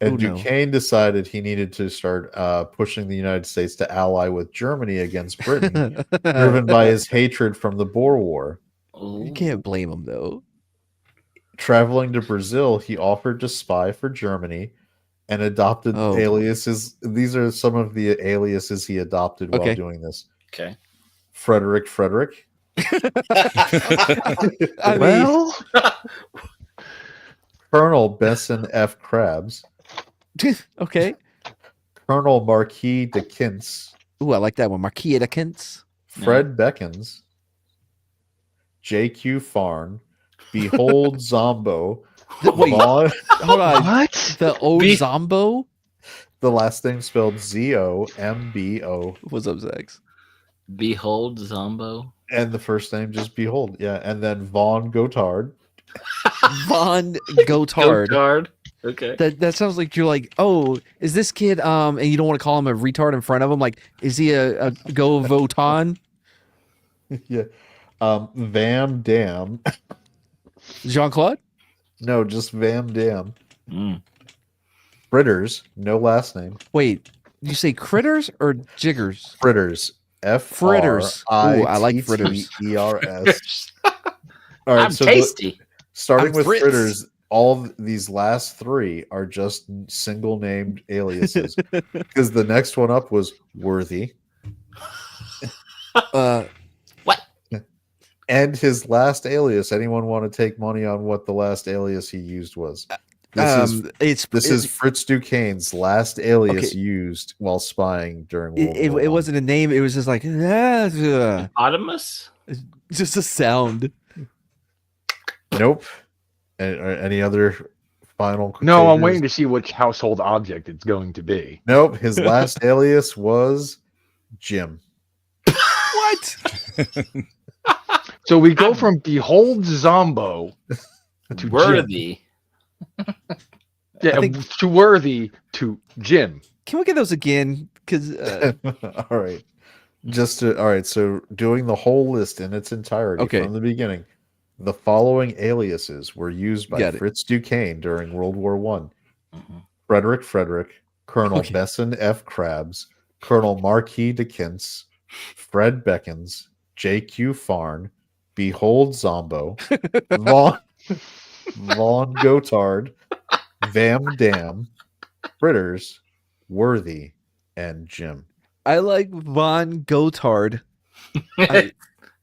and Oh, no. Duquesne decided he needed to start pushing the United States to ally with Germany against Britain, driven by his hatred from the Boer War. You can't blame him though. Traveling to Brazil, he offered to spy for Germany and adopted Oh, boy. aliases. These are some of the aliases he adopted while Okay. doing this. okay. Frederick. I mean, Well, Colonel Besson F. Krabs. okay. Colonel Marquis de Kintz. Ooh, I like that one. Marquis de Kintz. Fred Beckons. J.Q. Farn. Behold Zombo. Wait, Vaughn, hold on. what? The Be- Ozombo? the last name spelled Zombo. What's up, Zax? Behold Zombo. And the first name just Behold. Yeah. And then Vaughn Gotard. Von Gotard. Gotard. Okay. That sounds like you're like, oh, is this kid and you don't want to call him a retard in front of him? Like, is he a go voton? Yeah. Vam Dam. Jean Claude? No, just Vam Dam. Mm. Fritters, no last name. Wait, you say critters or jiggers? Fritters. Fritters. Ooh, I like fritters. Fritters. All right, I'm so tasty. starting I'm with Fritz. fritters, all these last three are just single named aliases. Because the next one up was Worthy. What? And his last alias, anyone want to take money on what the last alias he used was? This is Fritz Duquesne's last alias Okay. used while spying during World it War I. wasn't a name. It was just like Hippopotamus? just a sound. Nope. Any other final? No, I'm takers? waiting to see which household object it's going to be. Nope. His last alias was Jim. What? So we go from Behold Zombo to Jim. Worthy. Yeah, think- to Worthy to Jim. Can we get those again? Because All right. All right. So doing the whole list in its entirety Okay. from the beginning, the following aliases were used by Got it. Fritz Duquesne during World War One: Mhm. Frederick, Colonel Okay. Besson F. Krabs, Colonel Marquis de Kintz, Fred Beckons, J.Q. Farn, Behold Zombo, Vaughn Gotard, Vam Dam, Fritters, Worthy, and Jim. I like Von Gotard. I-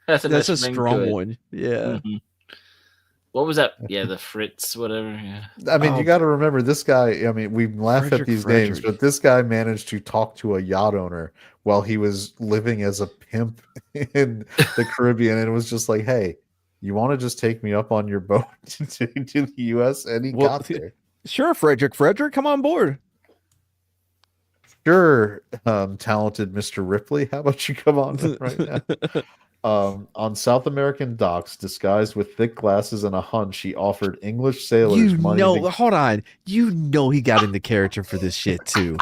That's a That's a nice ring to strong it. one. Yeah. Mhm. What was that? Yeah, the Fritz, whatever. Yeah. I mean, Oh. you got to remember this guy. I mean, we laugh at Frederick, these names, Frederick. but this guy managed to talk to a yacht owner while he was living as a pimp in the Caribbean, and it was just like, "Hey, you want to just take me up on your boat to the U.S.?" And he Well, got there. Sure, Frederick, come on board. Sure, talented Mr. Ripley, how about you come on right now? On South American docks, disguised with thick glasses and a hunch, he offered English sailors You money. know, hold on. You know he got into character for this shit too.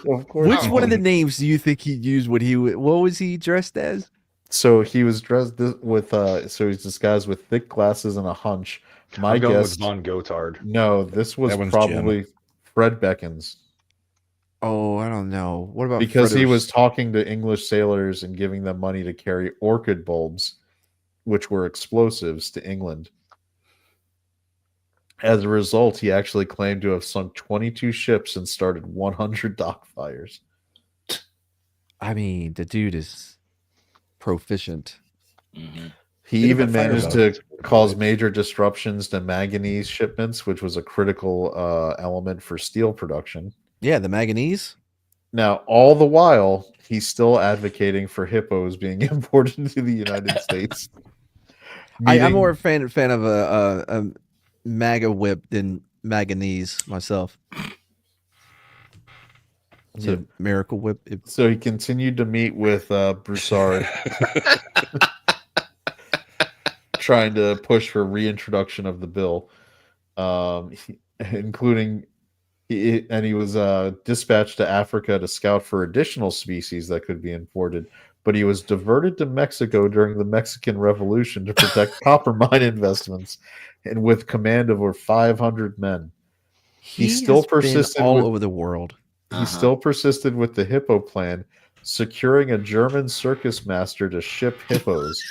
Of course, Which he one of the did. names do you think he used when what was he dressed as? So he was dressed with so he's disguised with thick glasses and a hunch. My I'm going guess, with Von Gotard. no, this was That one's probably Fred Beckons Oh, I don't know. What about because he Fritters? was talking to English sailors and giving them money to carry orchid bulbs, which were explosives, to England. As a result, he actually claimed to have sunk 22 ships and started 100 dock fires. I mean, the dude is proficient. Mhm. He Bit of a even managed to fireboat. cause major disruptions to manganese shipments, which was a critical element for steel production. Yeah, the manganese. Now, all the while, he's still advocating for hippos being imported into the United States. I'm more Meaning, a fan of a MAGA whip than manganese myself. So- Yeah, Miracle Whip. so he continued to meet with Broussard, trying to push for reintroduction of the bill, including he was dispatched to Africa to scout for additional species that could be imported, but he was diverted to Mexico during the Mexican Revolution to protect copper mine investments, and with command of over 500 men. He still has been persisted all with over the world. he still persisted with the hippo plan, securing a German circus master to ship hippos.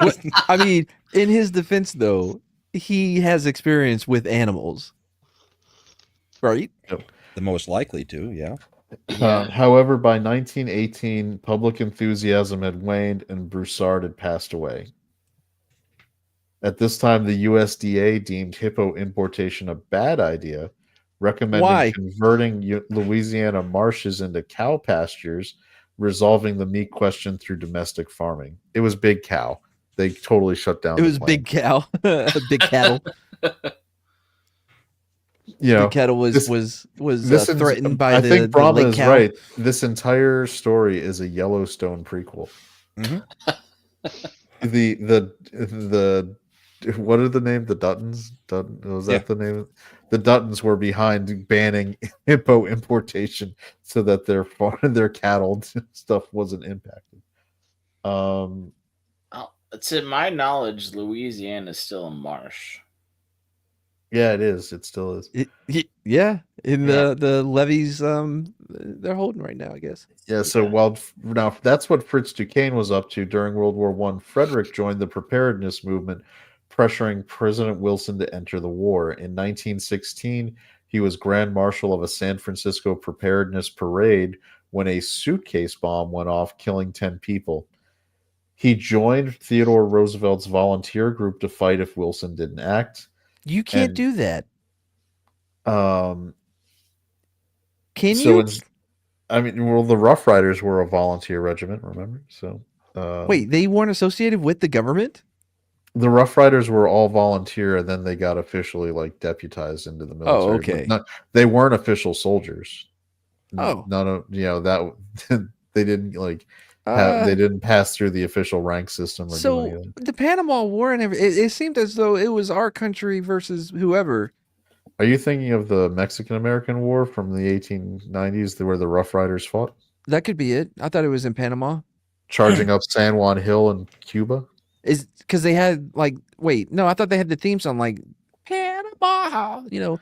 What, I mean, in his defense, though, he has experience with animals, right? The most likely to, yeah. However, by 1918, public enthusiasm had waned and Broussard had passed away. At this time, the USDA deemed hippo importation a bad idea, recommending Why? converting Louisiana marshes into cow pastures, resolving the meat question through domestic farming. It was big cow. They totally shut down. It the was plan. big cow, big cattle. You know, Big cattle was threatened by I the think Brahma lake is cow. right. This entire story is a Yellowstone prequel. Mhm. The what are the name? The Duttons? Was that the name? The Duttons were behind banning hippo importation so that their cattle stuff wasn't impacted. To my knowledge, Louisiana is still a marsh. Yeah, it is. It still is. Yeah, in Yeah. the levees, they're holding right now, I guess. Yeah, so now that's what Fritz Duquesne was up to during World War I. Frederick joined the preparedness movement, pressuring President Wilson to enter the war. In 1916, he was Grand Marshal of a San Francisco preparedness parade when a suitcase bomb went off, killing 10 people. He joined Theodore Roosevelt's volunteer group to fight if Wilson didn't act. You can't And, do that. Can you? Well, the Rough Riders were a volunteer regiment, remember? So, Wait, they weren't associated with the government? the Rough Riders were all volunteer, and then they got officially deputized into the military. Oh, but okay. they weren't official soldiers. Oh. None of that they didn't they Uh, didn't pass through the official rank system or do so anything. the Panama War and everything, it seemed as though it was our country versus whoever. Are you thinking of the Mexican American War from the 1890s, where the Rough Riders fought, That could be it. I thought it was in Panama. charging up San Juan Hill in Cuba? Is because they had wait, no, I thought they had the theme song Panama, Panama.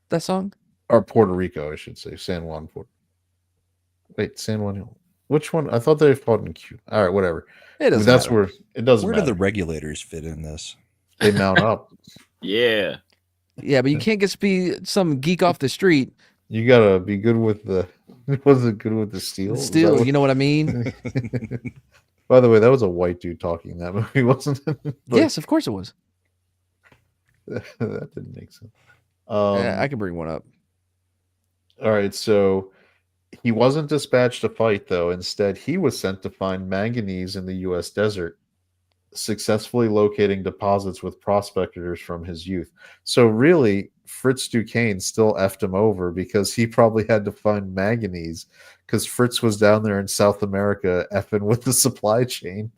That song? Or Puerto Rico, I should say. San Juan. Wait, San Juan Hill. Which one? I thought they fought in Cuba. All right, whatever. It doesn't That's matter. where it doesn't Where do matter. the regulators fit in this? They mount up. Yeah. Yeah, but you can't just be some geek off the street. You gotta be good with the. Was it good with the steel? Is that Still, what- you know what I mean? By the way, that was a white dude talking in that movie, wasn't it? Yes, of course it was. That didn't make sense. Yeah, I can bring one up. All right, so he wasn't dispatched to fight, though. Instead, he was sent to find manganese in the U.S. desert, successfully locating deposits with prospectors from his youth. So really, Fritz Duquesne still effed him over because he probably had to find manganese because Fritz was down there in South America effing with the supply chain.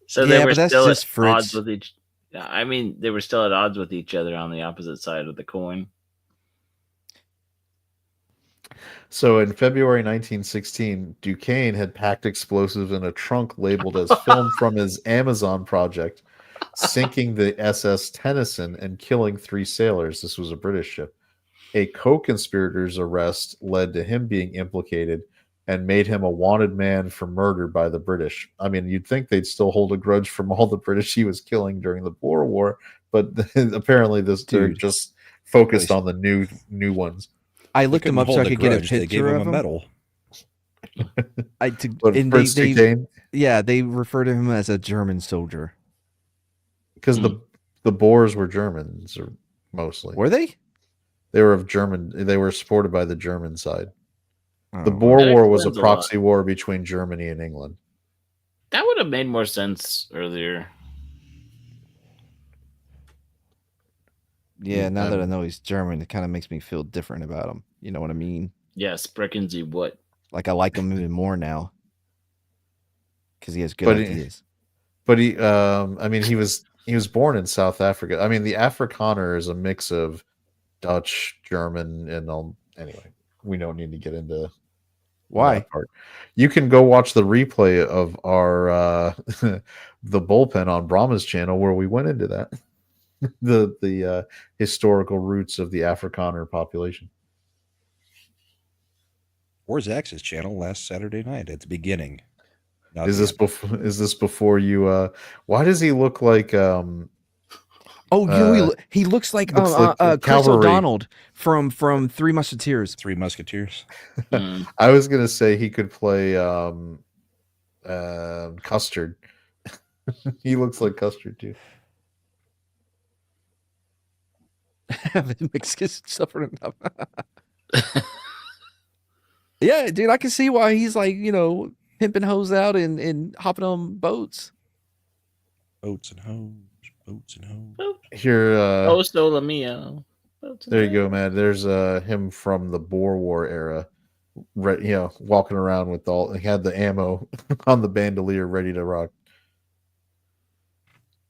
So Yeah, they were but that's still just at Fritz. odds with each. Yeah, I mean, they were still at odds with each other on the opposite side of the coin. So in February 1916, Duquesne had packed explosives in a trunk labeled as film from his Amazon project, sinking the SS Tennyson and killing 3 sailors. This was a British ship. A co-conspirator's arrest led to him being implicated and made him a wanted man for murder by the British. I mean, you'd think they'd still hold a grudge from all the British he was killing during the Boer War, but apparently they're Dude. just focused on the new ones. I They looked him couldn't up so hold I a could get a grudge, they gave picture him of a him. medal. But and Fritz Duquesne, they refer to him as a German soldier. because the Boers were Germans, or mostly. Were they? They were of German. They were supported by the German side. The Oh, Boer That War was a explains a lot. proxy war between Germany and England. That would have made more sense earlier. yeah. Now that I Um, know he's German, it kind of makes me feel different about him. You know what I mean? Yeah, sprechen Sie what? Like I like him even more now because he has good But ideas. But I mean, he was born in South Africa. I mean, the Afrikaner is a mix of Dutch, German, and anyway, we don't need to get into Why? that part. You can go watch the replay of our the bullpen on Brahma's channel where we went into that the historical roots of the Afrikaner population. Or Zach's channel last Saturday night at the beginning. Not Is the this end. before? Is this before you? Why does he look like? Oh, you know, he looks like looks like Chris cavalry. O'Donnell from Three Musketeers. Three Musketeers? I was gonna say he could play Custard. He looks like Custard too. Mexican suffering enough. Yeah, dude, I can see why he's like, pimping hoes out and hopping on boats. Boats and hoes, boats and hoes. Here, Oh, Sola Mio. there you go, man. There's him from the Boer War era, walking around with he had the ammo on the bandolier ready to rock.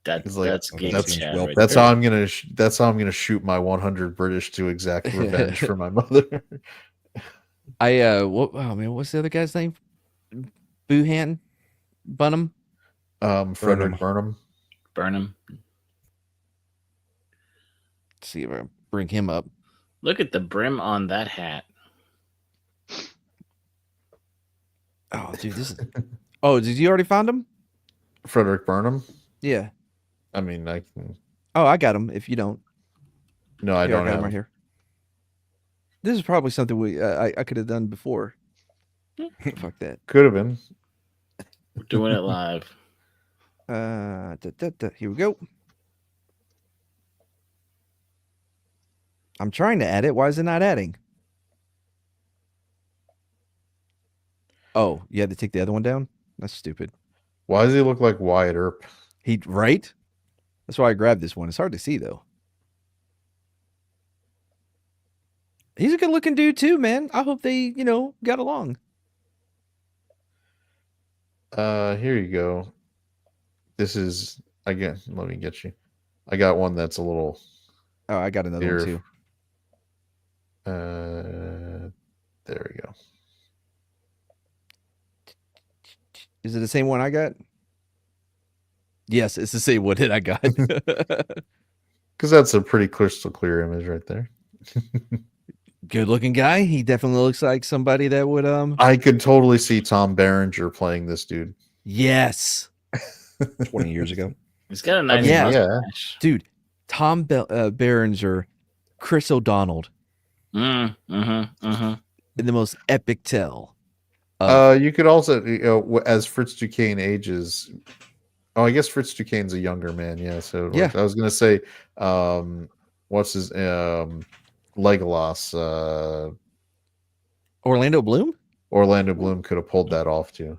That's Giga that's Chad well right That's there. how I'm gonna. That's how I'm gonna shoot my 100 British to exact revenge for my mother. What's the other guy's name? Buhan Bunham. Frederick Burnham. Burnham. Let's see if I can bring him up. Look at the brim on that hat. Oh, dude, this is. Oh, did you already find him? Frederick Burnham. Yeah. I mean, I can. Oh, I got him. If you don't, No, I Here, don't got have him right here. This is probably something I could have done before. Fuck that. Could have been. We're doing it live. Here we go. I'm trying to add it. Why is it not adding? Oh, you had to take the other one down? That's stupid. Why does he look like Wyatt Earp? Right? That's why I grabbed this one. It's hard to see though. He's a good looking dude too, man. I hope they, got along. Here you go. This is again. Let me get you. I got one that's a little. Oh, I got another one too. There we go. Is it the same one I got? Yes, it's the same one that I got. Because that's a pretty crystal clear image right there. Good looking guy. He definitely looks like somebody that would I could totally see Tom Berenger playing this dude. Yes. 20 years ago. He's got a nice Yeah. mustache. Dude, Tom Berenger, Chris O'Donnell in the most epic tale. You could also, as Fritz Duquesne ages. Oh, I guess Fritz Duquesne's a younger man. Yeah. So Yeah. I was gonna say, what's his Legolas? Orlando Bloom? Orlando Bloom could have pulled that off too.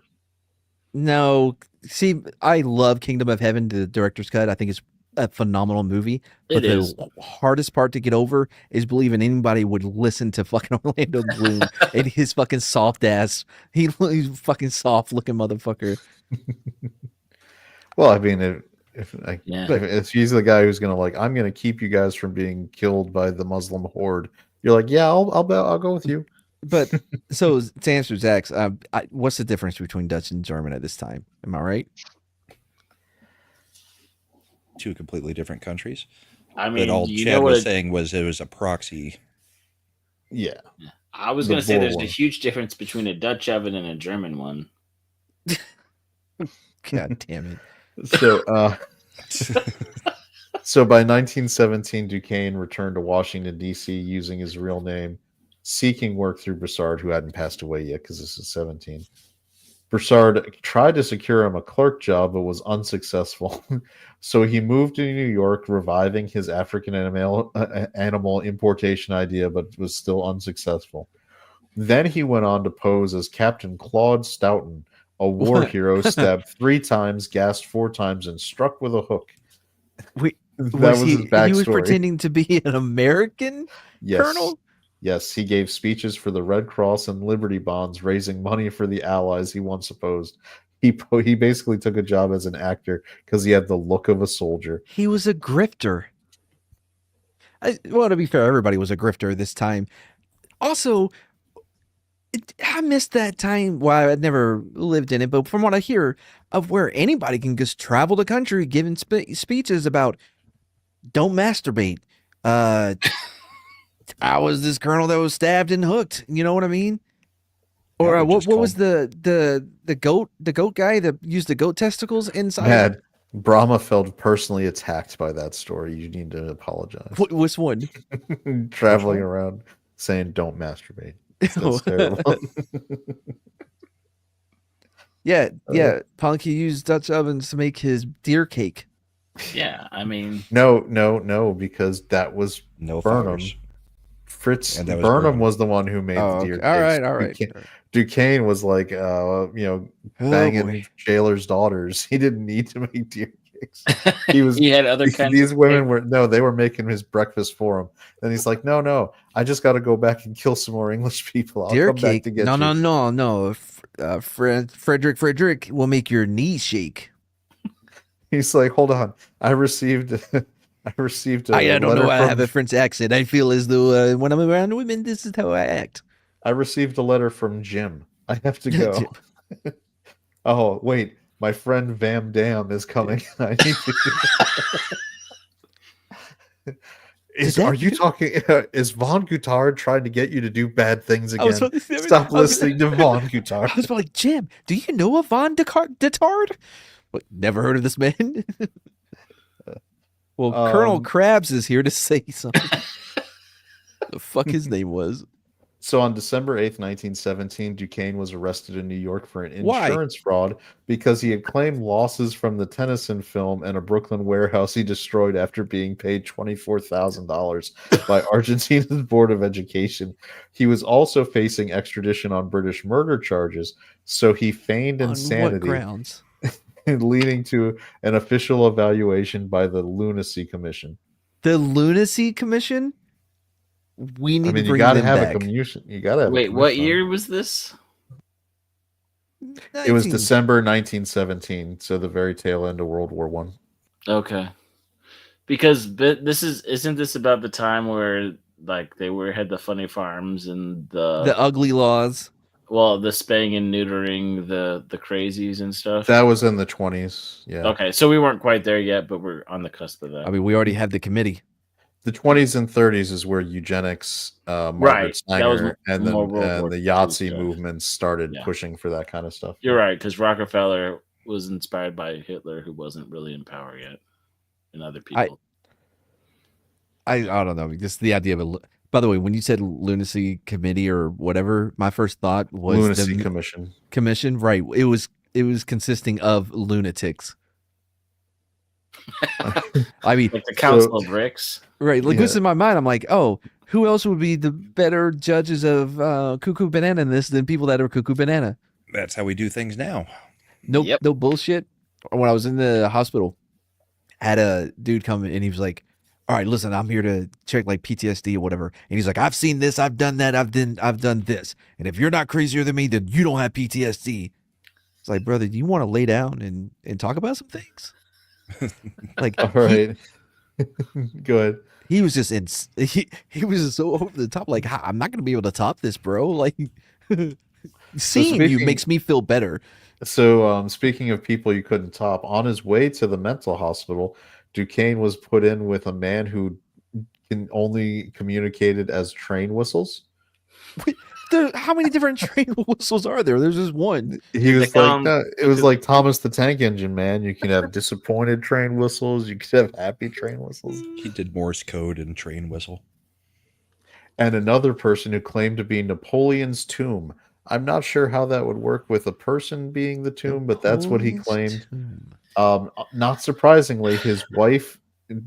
No. See, I love Kingdom of Heaven, the director's cut. I think it's a phenomenal movie. But It is. the hardest part to get over is believing anybody would listen to fucking Orlando Bloom and his fucking soft ass. He's fucking soft looking motherfucker. Well, I mean, if he's the guy who's gonna I'm gonna keep you guys from being killed by the Muslim horde, you're like, yeah, I'll go with you. But so to answer Zach's, what's the difference between Dutch and German at this time? Am I right? Two completely different countries. I mean, But all you Chad know what was saying was it was a proxy. Yeah. I was The going to say Boer there's one. a huge difference between a Dutch oven and a German one. God damn it. So, so by 1917, Duquesne returned to Washington D.C. using his real name. seeking work through Broussard, who hadn't passed away yet because this is 17. Broussard tried to secure him a clerk job, but was unsuccessful. So he moved to New York, reviving his African animal importation idea, but was still unsuccessful. Then he went on to pose as Captain Claude Stoughton, a war What? hero stabbed 3 times, gassed 4 times, and struck with a hook. Wait, That was his backstory. he was pretending to be an American colonel? Yes, he gave speeches for the Red Cross and Liberty Bonds, raising money for the Allies he once opposed. He basically took a job as an actor because he had the look of a soldier. He was a grifter. Well, to be fair, everybody was a grifter this time. Also, I missed that time. Well, I'd never lived in it, but from what I hear of where anybody can just travel the country giving speeches about don't masturbate. I was this colonel that was stabbed and hooked. You know what I mean? Or what was the goat guy that used the goat testicles inside? Mad Brahma felt personally attacked by that story. You need to apologize. Which one? Traveling around saying don't masturbate. That's terrible. Yeah. Punky used Dutch ovens to make his deer cake. Yeah, I mean, no, because that was No Burnham. fires. Fritz And that was Burnham Burnham. was the one who made the deer cakes. All right. Duquesne was like, banging boy. jailers' daughters. He didn't need to make deer cakes. He was. he had other kinds. These of women they were making his breakfast for him. And he's like, no, I just got to go back and kill some more English people. I'll Deer come back cake? to get No, you. no. Frederick will make your knees shake. He's like, hold on, I received. I I don't know why I have a French accent. I feel as though when I'm around women, this is how I act. I received a letter from Jim. I have to go. Oh, wait. My friend Vam Dam is coming. I need to... Are you talking... is Von Guttard trying to get you to do bad things again? Stop listening to Von Guttard. I was like, Jim, do you know a Von Guttard? What, never heard of this man? Well, Colonel Krabs is here to say something. The fuck his name was. So on December 8th, 1917, Duquesne was arrested in New York for an insurance fraud because he had claimed losses from the Tennyson film and a Brooklyn warehouse he destroyed after being paid $24,000 by Argentina's Board of Education. He was also facing extradition on British murder charges, so he feigned insanity. On what grounds? Leading to an official evaluation by the Lunacy Commission. The Lunacy Commission? We need to bring you gotta them have back. a commission. You gotta have Wait, what year was this? It was December 1917, so the very tail end of World War One. Okay, because isn't this about the time where like they had the funny farms and the ugly laws? Well, the spaying and neutering, the crazies and stuff. That was in the 20s. Yeah. Okay, so we weren't quite there yet, but we're on the cusp of that. I mean, we already had the committee. The 20s and 30s is where eugenics, Margaret Sanger, and the Yahtzee movement started pushing for that kind of stuff. You're right, because Rockefeller was inspired by Hitler, who wasn't really in power yet, and other people. I don't know. Just the idea of a. By the way, when you said Lunacy Committee or whatever, my first thought was Lunacy Commission. Commission, right? It was consisting of lunatics. I mean, like the Council of Bricks, right? Like this in my mind, I'm like, oh, who else would be the better judges of Cuckoo Banana in this than people that are Cuckoo Banana? That's how we do things now. No bullshit. When I was in the hospital, I had a dude come and he was like, all right, listen, I'm here to check like PTSD or whatever. And he's like, I've seen this, I've done that, I've done this. And if you're not crazier than me, then you don't have PTSD. It's like, brother, do you want to lay down and talk about some things? Like, all right. Go ahead. He was just he was just so over the top. Like, I'm not gonna be able to top this, bro. Like, seeing you makes me feel better. So, speaking of people you couldn't top, on his way to the mental hospital, Duquesne was put in with a man who only communicated as train whistles. Wait, how many different train whistles are there? There's just one. He was it was like Thomas the Tank Engine, man. You can have disappointed train whistles. You could have happy train whistles. He did Morse code and train whistle. and another person who claimed to be Napoleon's tomb. I'm not sure how that would work with a person being the tomb, but that's what he Napoleon's claimed. tomb. Not surprisingly, his wife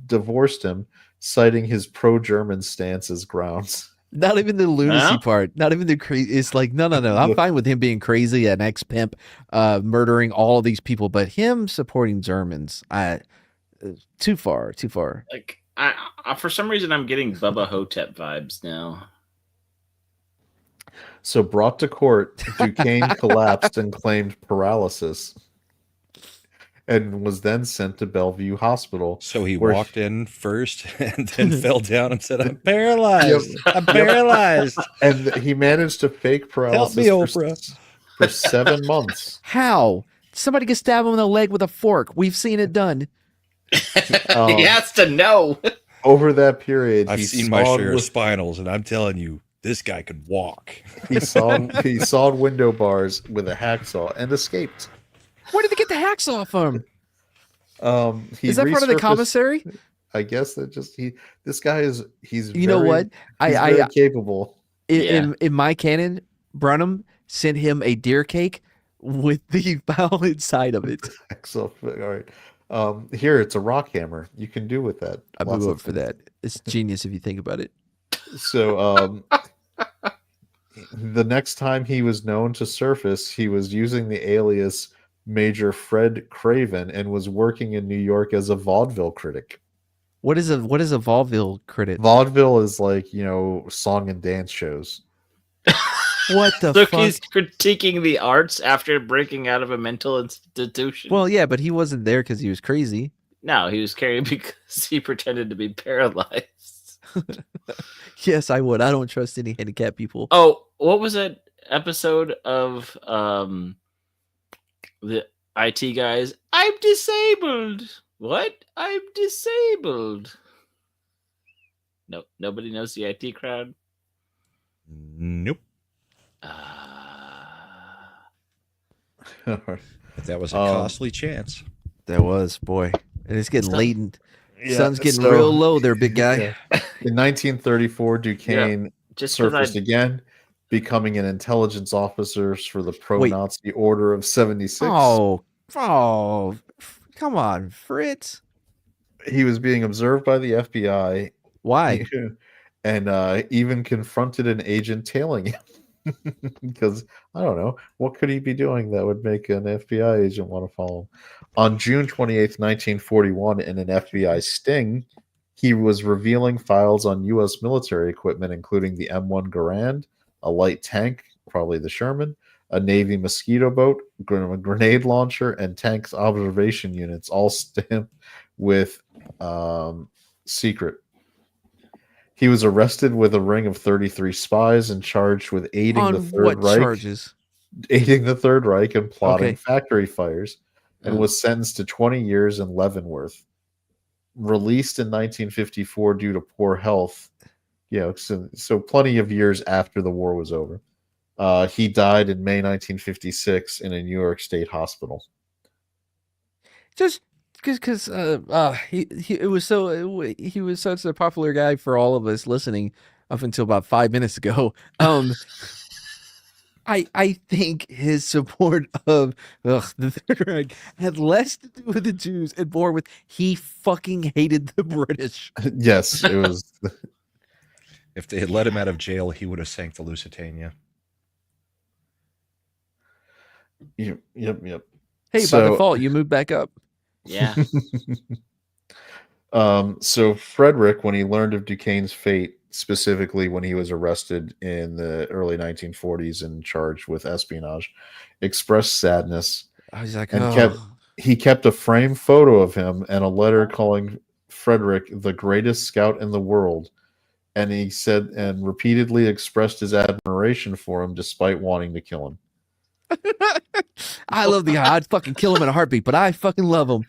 divorced him, citing his pro-German stance as grounds. Not even the lunacy Yeah. part. Not even the crazy. It's like, no. I'm fine with him being crazy, an ex-pimp, murdering all of these people, but him supporting Germans, too far. Like I for some reason I'm getting Bubba Hotep vibes now. So brought to court, Duquesne collapsed and claimed paralysis, and was then sent to Bellevue Hospital. So he where walked in first and then fell down and said, "I'm paralyzed. Yep. I'm paralyzed." and he managed to fake paralysis me, Oprah. for 7 months. How? Somebody can stab him in the leg with a fork. We've seen it done. He has to know. Over that period, I've he seen my sawed share of with- spinals, and I'm telling you, this guy could walk. he sawed window bars with a hacksaw and escaped. Where did they get the hacksaw from? He Is that part of the resurfaced- commissary? I guess that this guy he's You know what? He's very capable. In my canon, Brunham sent him a deer cake with the foul inside of it. So all right. Here it's a rock hammer. You can do with that. I lots move of up for that. It's genius if you think about it. So the next time he was known to surface, he was using the alias Major Fred Craven and was working in New York as a vaudeville critic. What is a vaudeville critic? Vaudeville is like, song and dance shows. What the So fuck? he's critiquing the arts after breaking out of a mental institution. Well, yeah, but he wasn't there because he was crazy. No, he was carrying because he pretended to be paralyzed. Yes, I would. I don't trust any handicapped people. Oh, what was that episode of the IT guys? I'm disabled. What? I'm disabled. No, nobody knows the IT crowd. Nope. But that was a costly chance. That was, boy. And it's getting late and Yeah, sun's getting so- real low there, big guy. Yeah. In 1934, Duquesne Just 'cause surfaced again, becoming an intelligence officer for the pro-Nazi Order of 76. Oh, come on, Fritz. He was being observed by the FBI Why? and even confronted an agent tailing him. Because, I don't know, what could he be doing that would make an FBI agent want to follow him? On June 28th, 1941, in an FBI sting, he was revealing files on U.S. military equipment, including the M1 Garand, a light tank, probably the Sherman, a Navy mosquito boat, a grenade launcher, and tanks observation units, all stamped with secret. He was arrested with a ring of 33 spies and charged with aiding On the Third what Reich, charges? aiding the Third Reich and plotting Okay. factory fires, and was sentenced to 20 years in Leavenworth. Released in 1954 due to poor health, so plenty of years after the war was over. He died in May 1956 in a New York State hospital. Just because he was such a popular guy for all of us listening up until about 5 minutes ago. I think his support of the Third Reich had less to do with the Jews and more with he fucking hated the British. Yes, it was. If they had let him out of jail, he would have sank the Lusitania. Yep. Hey, by So- default, you moved back up. Yeah. So Frederick, when he learned of Duquesne's fate, specifically when he was arrested in the early 1940s and charged with espionage, expressed sadness I was like, and oh. he kept a framed photo of him and a letter calling Frederick the greatest scout in the world. And he said and repeatedly expressed his admiration for him despite wanting to kill him. I love the guy. I'd fucking kill him in a heartbeat, but I fucking love him.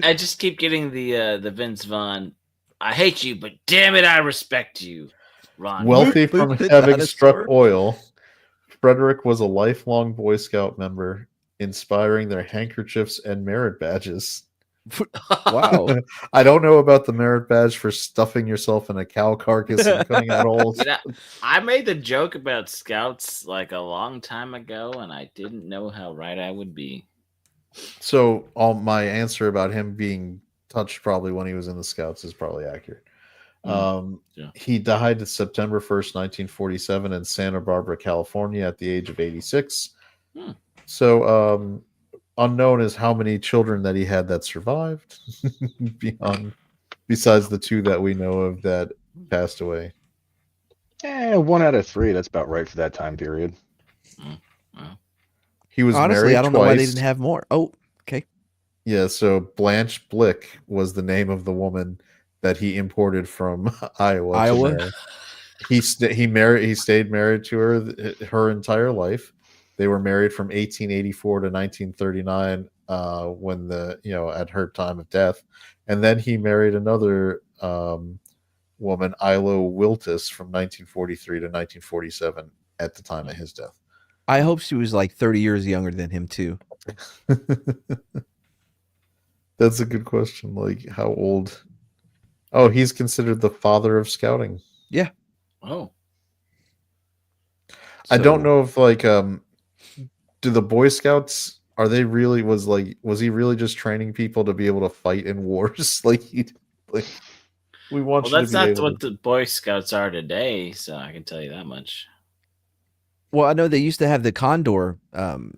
I just keep getting the Vince Vaughn. I hate you, but damn it, I respect you, Ron. Wealthy from The having dinosaur. struck oil, Frederick was a lifelong Boy Scout member, inspiring their handkerchiefs and merit badges. Wow. I don't know about the merit badge for stuffing yourself in a cow carcass and cutting out holes. You know, I made the joke about scouts like a long time ago, and I didn't know how right I would be. So all my answer about him being touched probably when he was in the scouts is probably accurate. Yeah. He died September 1st, 1947 in Santa Barbara, California at the age of 86. Hmm. So unknown is how many children that he had that survived besides the two that we know of that passed away. 1 out of 3. That's about right for that time period. He was Honestly, married I don't know twice. why they didn't have more. Oh, okay. Yeah, so Blanche Blick was the name of the woman that he imported from Iowa. Iowa? To marry. He stayed married to her entire life. They were married from 1884 to 1939 when at her time of death. And then he married another woman, Ilo Wiltis, from 1943 to 1947 at the time of his death. I hope she was like 30 years younger than him too. That's a good question. Like, how old? Oh, he's considered the father of scouting. Yeah. Oh. I don't know if do the Boy Scouts, are they really was he really just training people to be able to fight in wars? We want you that's to be not able what to... the Boy Scouts are today, so I can tell you that much. Well, I know they used to have the Condor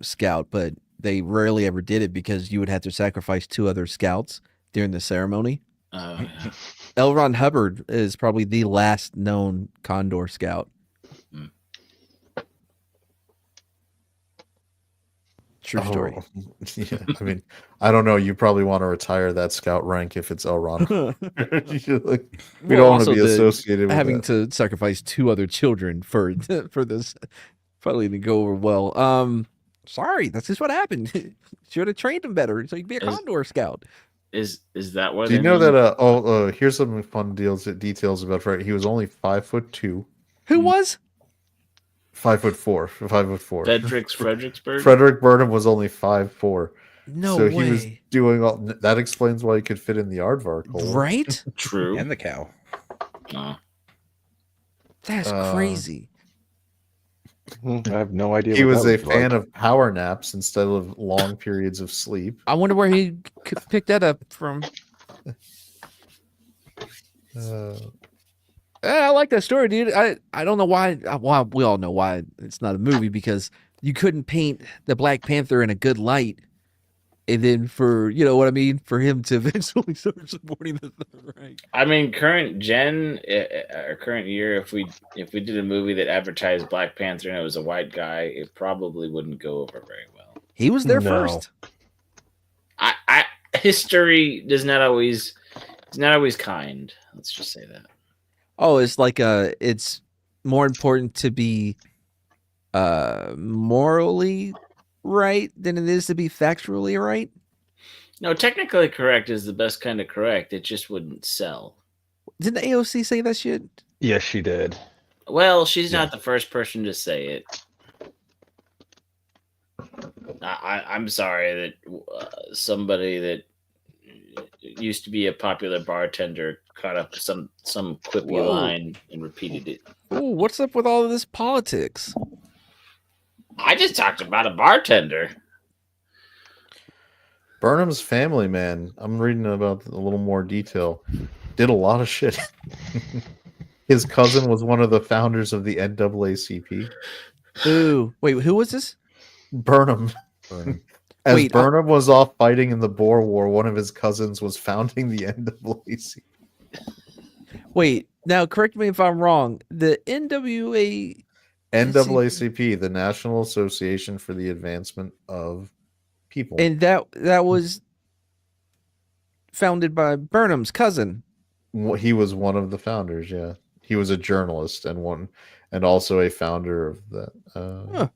Scout, but they rarely ever did it because you would have to sacrifice 2 other scouts during the ceremony. Yeah. L. Ron Hubbard is probably the last known Condor Scout. True story. Yeah, I mean, I don't know. You probably want to retire that scout rank if it's L. Ron. We don't want to be associated with having that. to sacrifice 2 other children for this probably didn't go over well. Sorry, that's just what happened. Should have trained him better so you could be a Condor Scout. Is that what? Do you know that? Here's some fun details about Fred. He was only 5'2". Who was? 5'4". 5'4". Fredericksburg. Frederick Burnham was only 5'4". No so way. He was doing all that. Explains why he could fit in the aardvark hole. Right? True. And the cow. That's crazy. I have no idea. He was a fan of power naps instead of long periods of sleep. I wonder where he picked that up from. I like that story, dude. I don't know why. Well, we all know why it's not a movie, because you couldn't paint the Black Panther in a good light, and then for for him to eventually start supporting the Third Reich. I mean, current gen or current year, if we did a movie that advertised Black Panther and it was a white guy, it probably wouldn't go over very well. He was there first. History is not always kind. Let's just say that. Oh, it's like it's more important to be morally right than it is to be factually right. No, technically correct is the best kind of correct. It just wouldn't sell. Didn't the AOC say that shit? Yes, she did. Well, she's not the first person to say it. I'm sorry that somebody that used to be a popular bartender caught up some quippy line and repeated it. Oh, what's up with all of this politics? I just talked about a bartender. Burnham's family, man. I'm reading about a little more detail. Did a lot of shit. His cousin was one of the founders of the NAACP. Ooh, wait, who was this? Burnham. As Burnham was off fighting in the Boer War, one of his cousins was founding the NAACP. Wait, now correct me if I'm wrong. The NAACP, the National Association for the Advancement of People, and that was founded by Burnham's cousin. He was one of the founders. Yeah, he was a journalist and also a founder of that.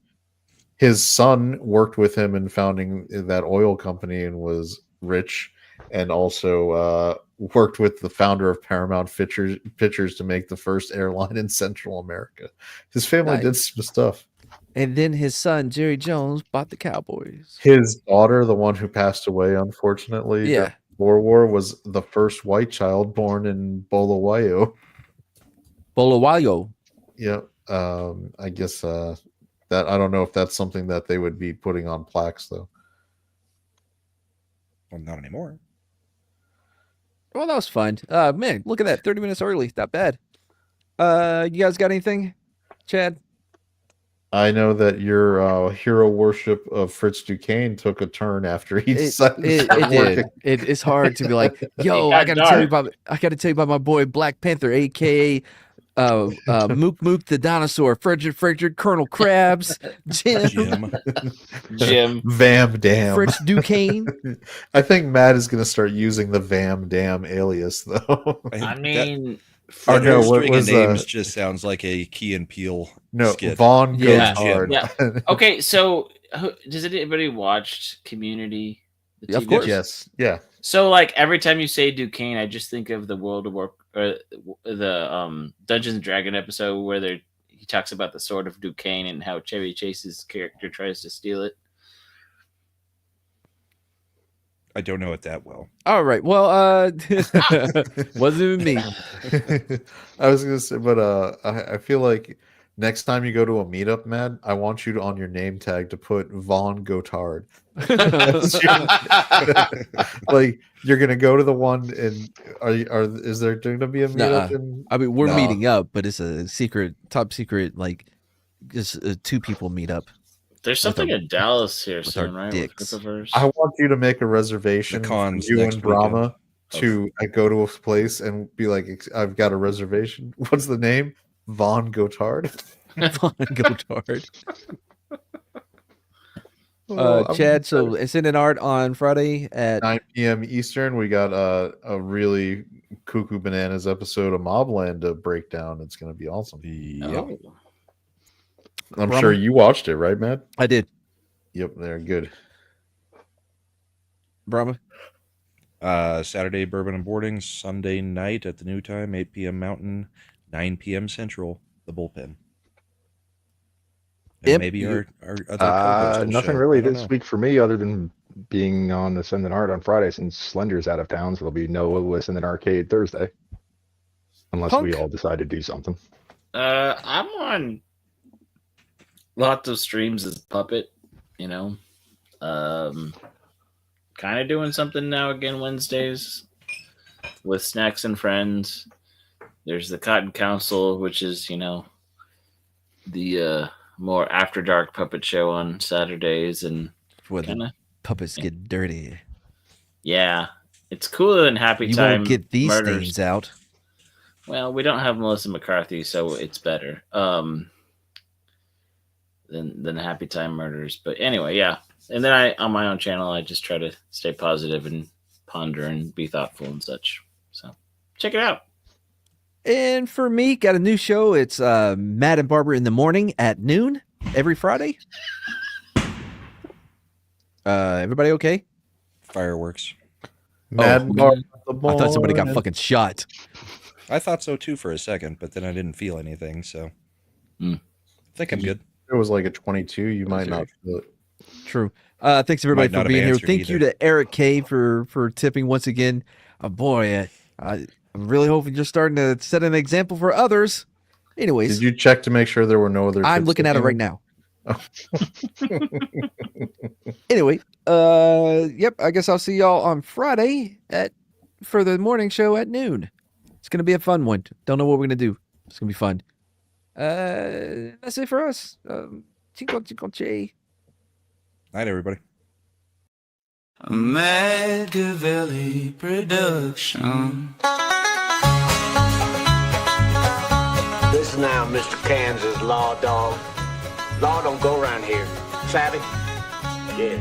His son worked with him in founding that oil company and was rich, and also worked with the founder of Paramount Pictures to make the first airline in Central America. His family did some stuff. And then his son, Jerry Jones, bought the Cowboys. His daughter, the one who passed away, unfortunately, Boer War was the first white child born in Bulawayo. Bulawayo. Yeah. I guess that I don't know if that's something that they would be putting on plaques though. Well, not anymore. Well, that was fun. Man, look at that. 30 minutes early. Not bad. You guys got anything? Chad? I know that your hero worship of Fritz Duquesne took a turn after he decided to start It did. working. It's hard to be like, yo, got I gotta tell you dark. about my boy Black Panther, aka Mook Mook the dinosaur, Frederick, Colonel Krabs, Jim. Vam Dam. Fritz Duquesne. I think Matt is going to start using the Vam Dam alias though. I mean, Oh, no, what string was, of names just sounds like a Key and Peele No, skit. Vaughn Yeah. goes hard. Yeah. Okay, so does anybody watch Community? The Of TV course. show? Yes. Yeah. So like every time you say Duquesne, I just think of the World of War or the Dungeons and Dragon episode where he talks about the sword of Duquesne and how Chevy Chase's character tries to steal it. I don't know it that well. All right. Well, wasn't even me. I was gonna say, but I feel like next time you go to a meetup, Matt, I want you to on your name tag to put Vaughn Gotard. Like you're gonna go to the one and is there going to be a meetup? I mean, we're No. meeting up, but it's a top secret, like just 2 people meet up. There's something in Dallas here with soon, our right? dicks. With Hippoverse. I want you to make a reservation The for cons you next and Brahma weekend. to go to a place and be like, I've got a reservation. What's the name? Vaughn Gotard. Vaughn Gotard. I'm Chad, so it's in an art on Friday at 9 p.m. Eastern. We got a really cuckoo bananas episode of Mobland to break down. It's going to be awesome. Yeah. Oh. I'm Brahma? sure you watched it, right, Matt? I did. Yep, they're good. Brahma. Saturday bourbon and boarding, Sunday night at the new time, 8 p.m. Mountain, 9 p.m. Central, the bullpen. And Yep. maybe our other co-host will Nothing show. really I don't this know. week for me other than being on the Send an Art on Friday since Slender's out of town, so there'll be no Listen an Arcade Thursday. Unless we Punk. all decide to do something. I'm on lots of streams as Puppet, kind of doing something now again Wednesdays with Snacks and Friends. There's the Cotton Council, which is, the more after dark puppet show on Saturdays, and Where kind the of, puppets get dirty. yeah, it's cooler than Happy You Time won't get these Murders. stains out. Well, we don't have Melissa McCarthy, so it's better than Happy Time Murders. But anyway, yeah. And then on my own channel, I just try to stay positive and ponder and be thoughtful and such. So check it out. And for me, got a new show. It's Matt and Barbara in the morning at noon every Friday. Everybody okay? Fireworks. Mad Bar of the I thought somebody got morning. fucking shot. I thought so too for a second, but then I didn't feel anything, so Hmm. I think I'm good. It was like a 22. You might not feel it. True. Thanks everybody Might not for have being here. answered Thank you either. to Eric K for tipping once again. Boy, I'm really hoping you're starting to set an example for others. Anyways, Did you check to make sure there were no other? I'm tips looking that at it came right in? now. Anyway, yep, I guess I'll see y'all on Friday for the morning show at noon. It's gonna be a fun one. Don't know what we're gonna do. It's gonna be fun. That's it for us. Chico Chico Che. Night, everybody. A Machiavelli production. Listen now, Mr. Kansas Law Dog. Law don't go around here. Savvy? Yeah.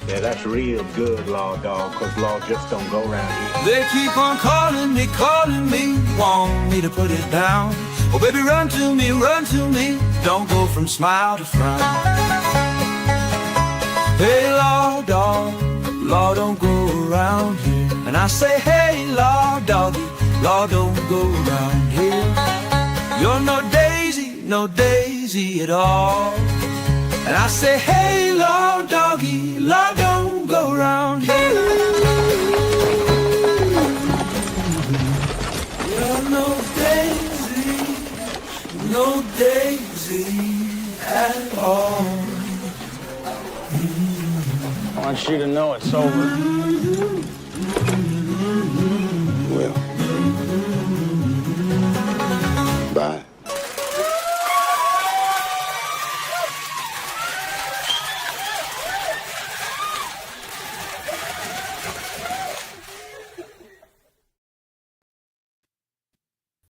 Yeah, that's real good, Law Dog, because law just don't go around here. They keep on calling me, want me to put it down. Oh, baby, run to me, don't go from smile to frown. Hey, law dog, law don't go around here. And I say, hey, law doggy, law don't go around here. You're no daisy at all. And I say, hey, law doggy, law don't go around here. no daisy at all. I want you to know it's over. Well,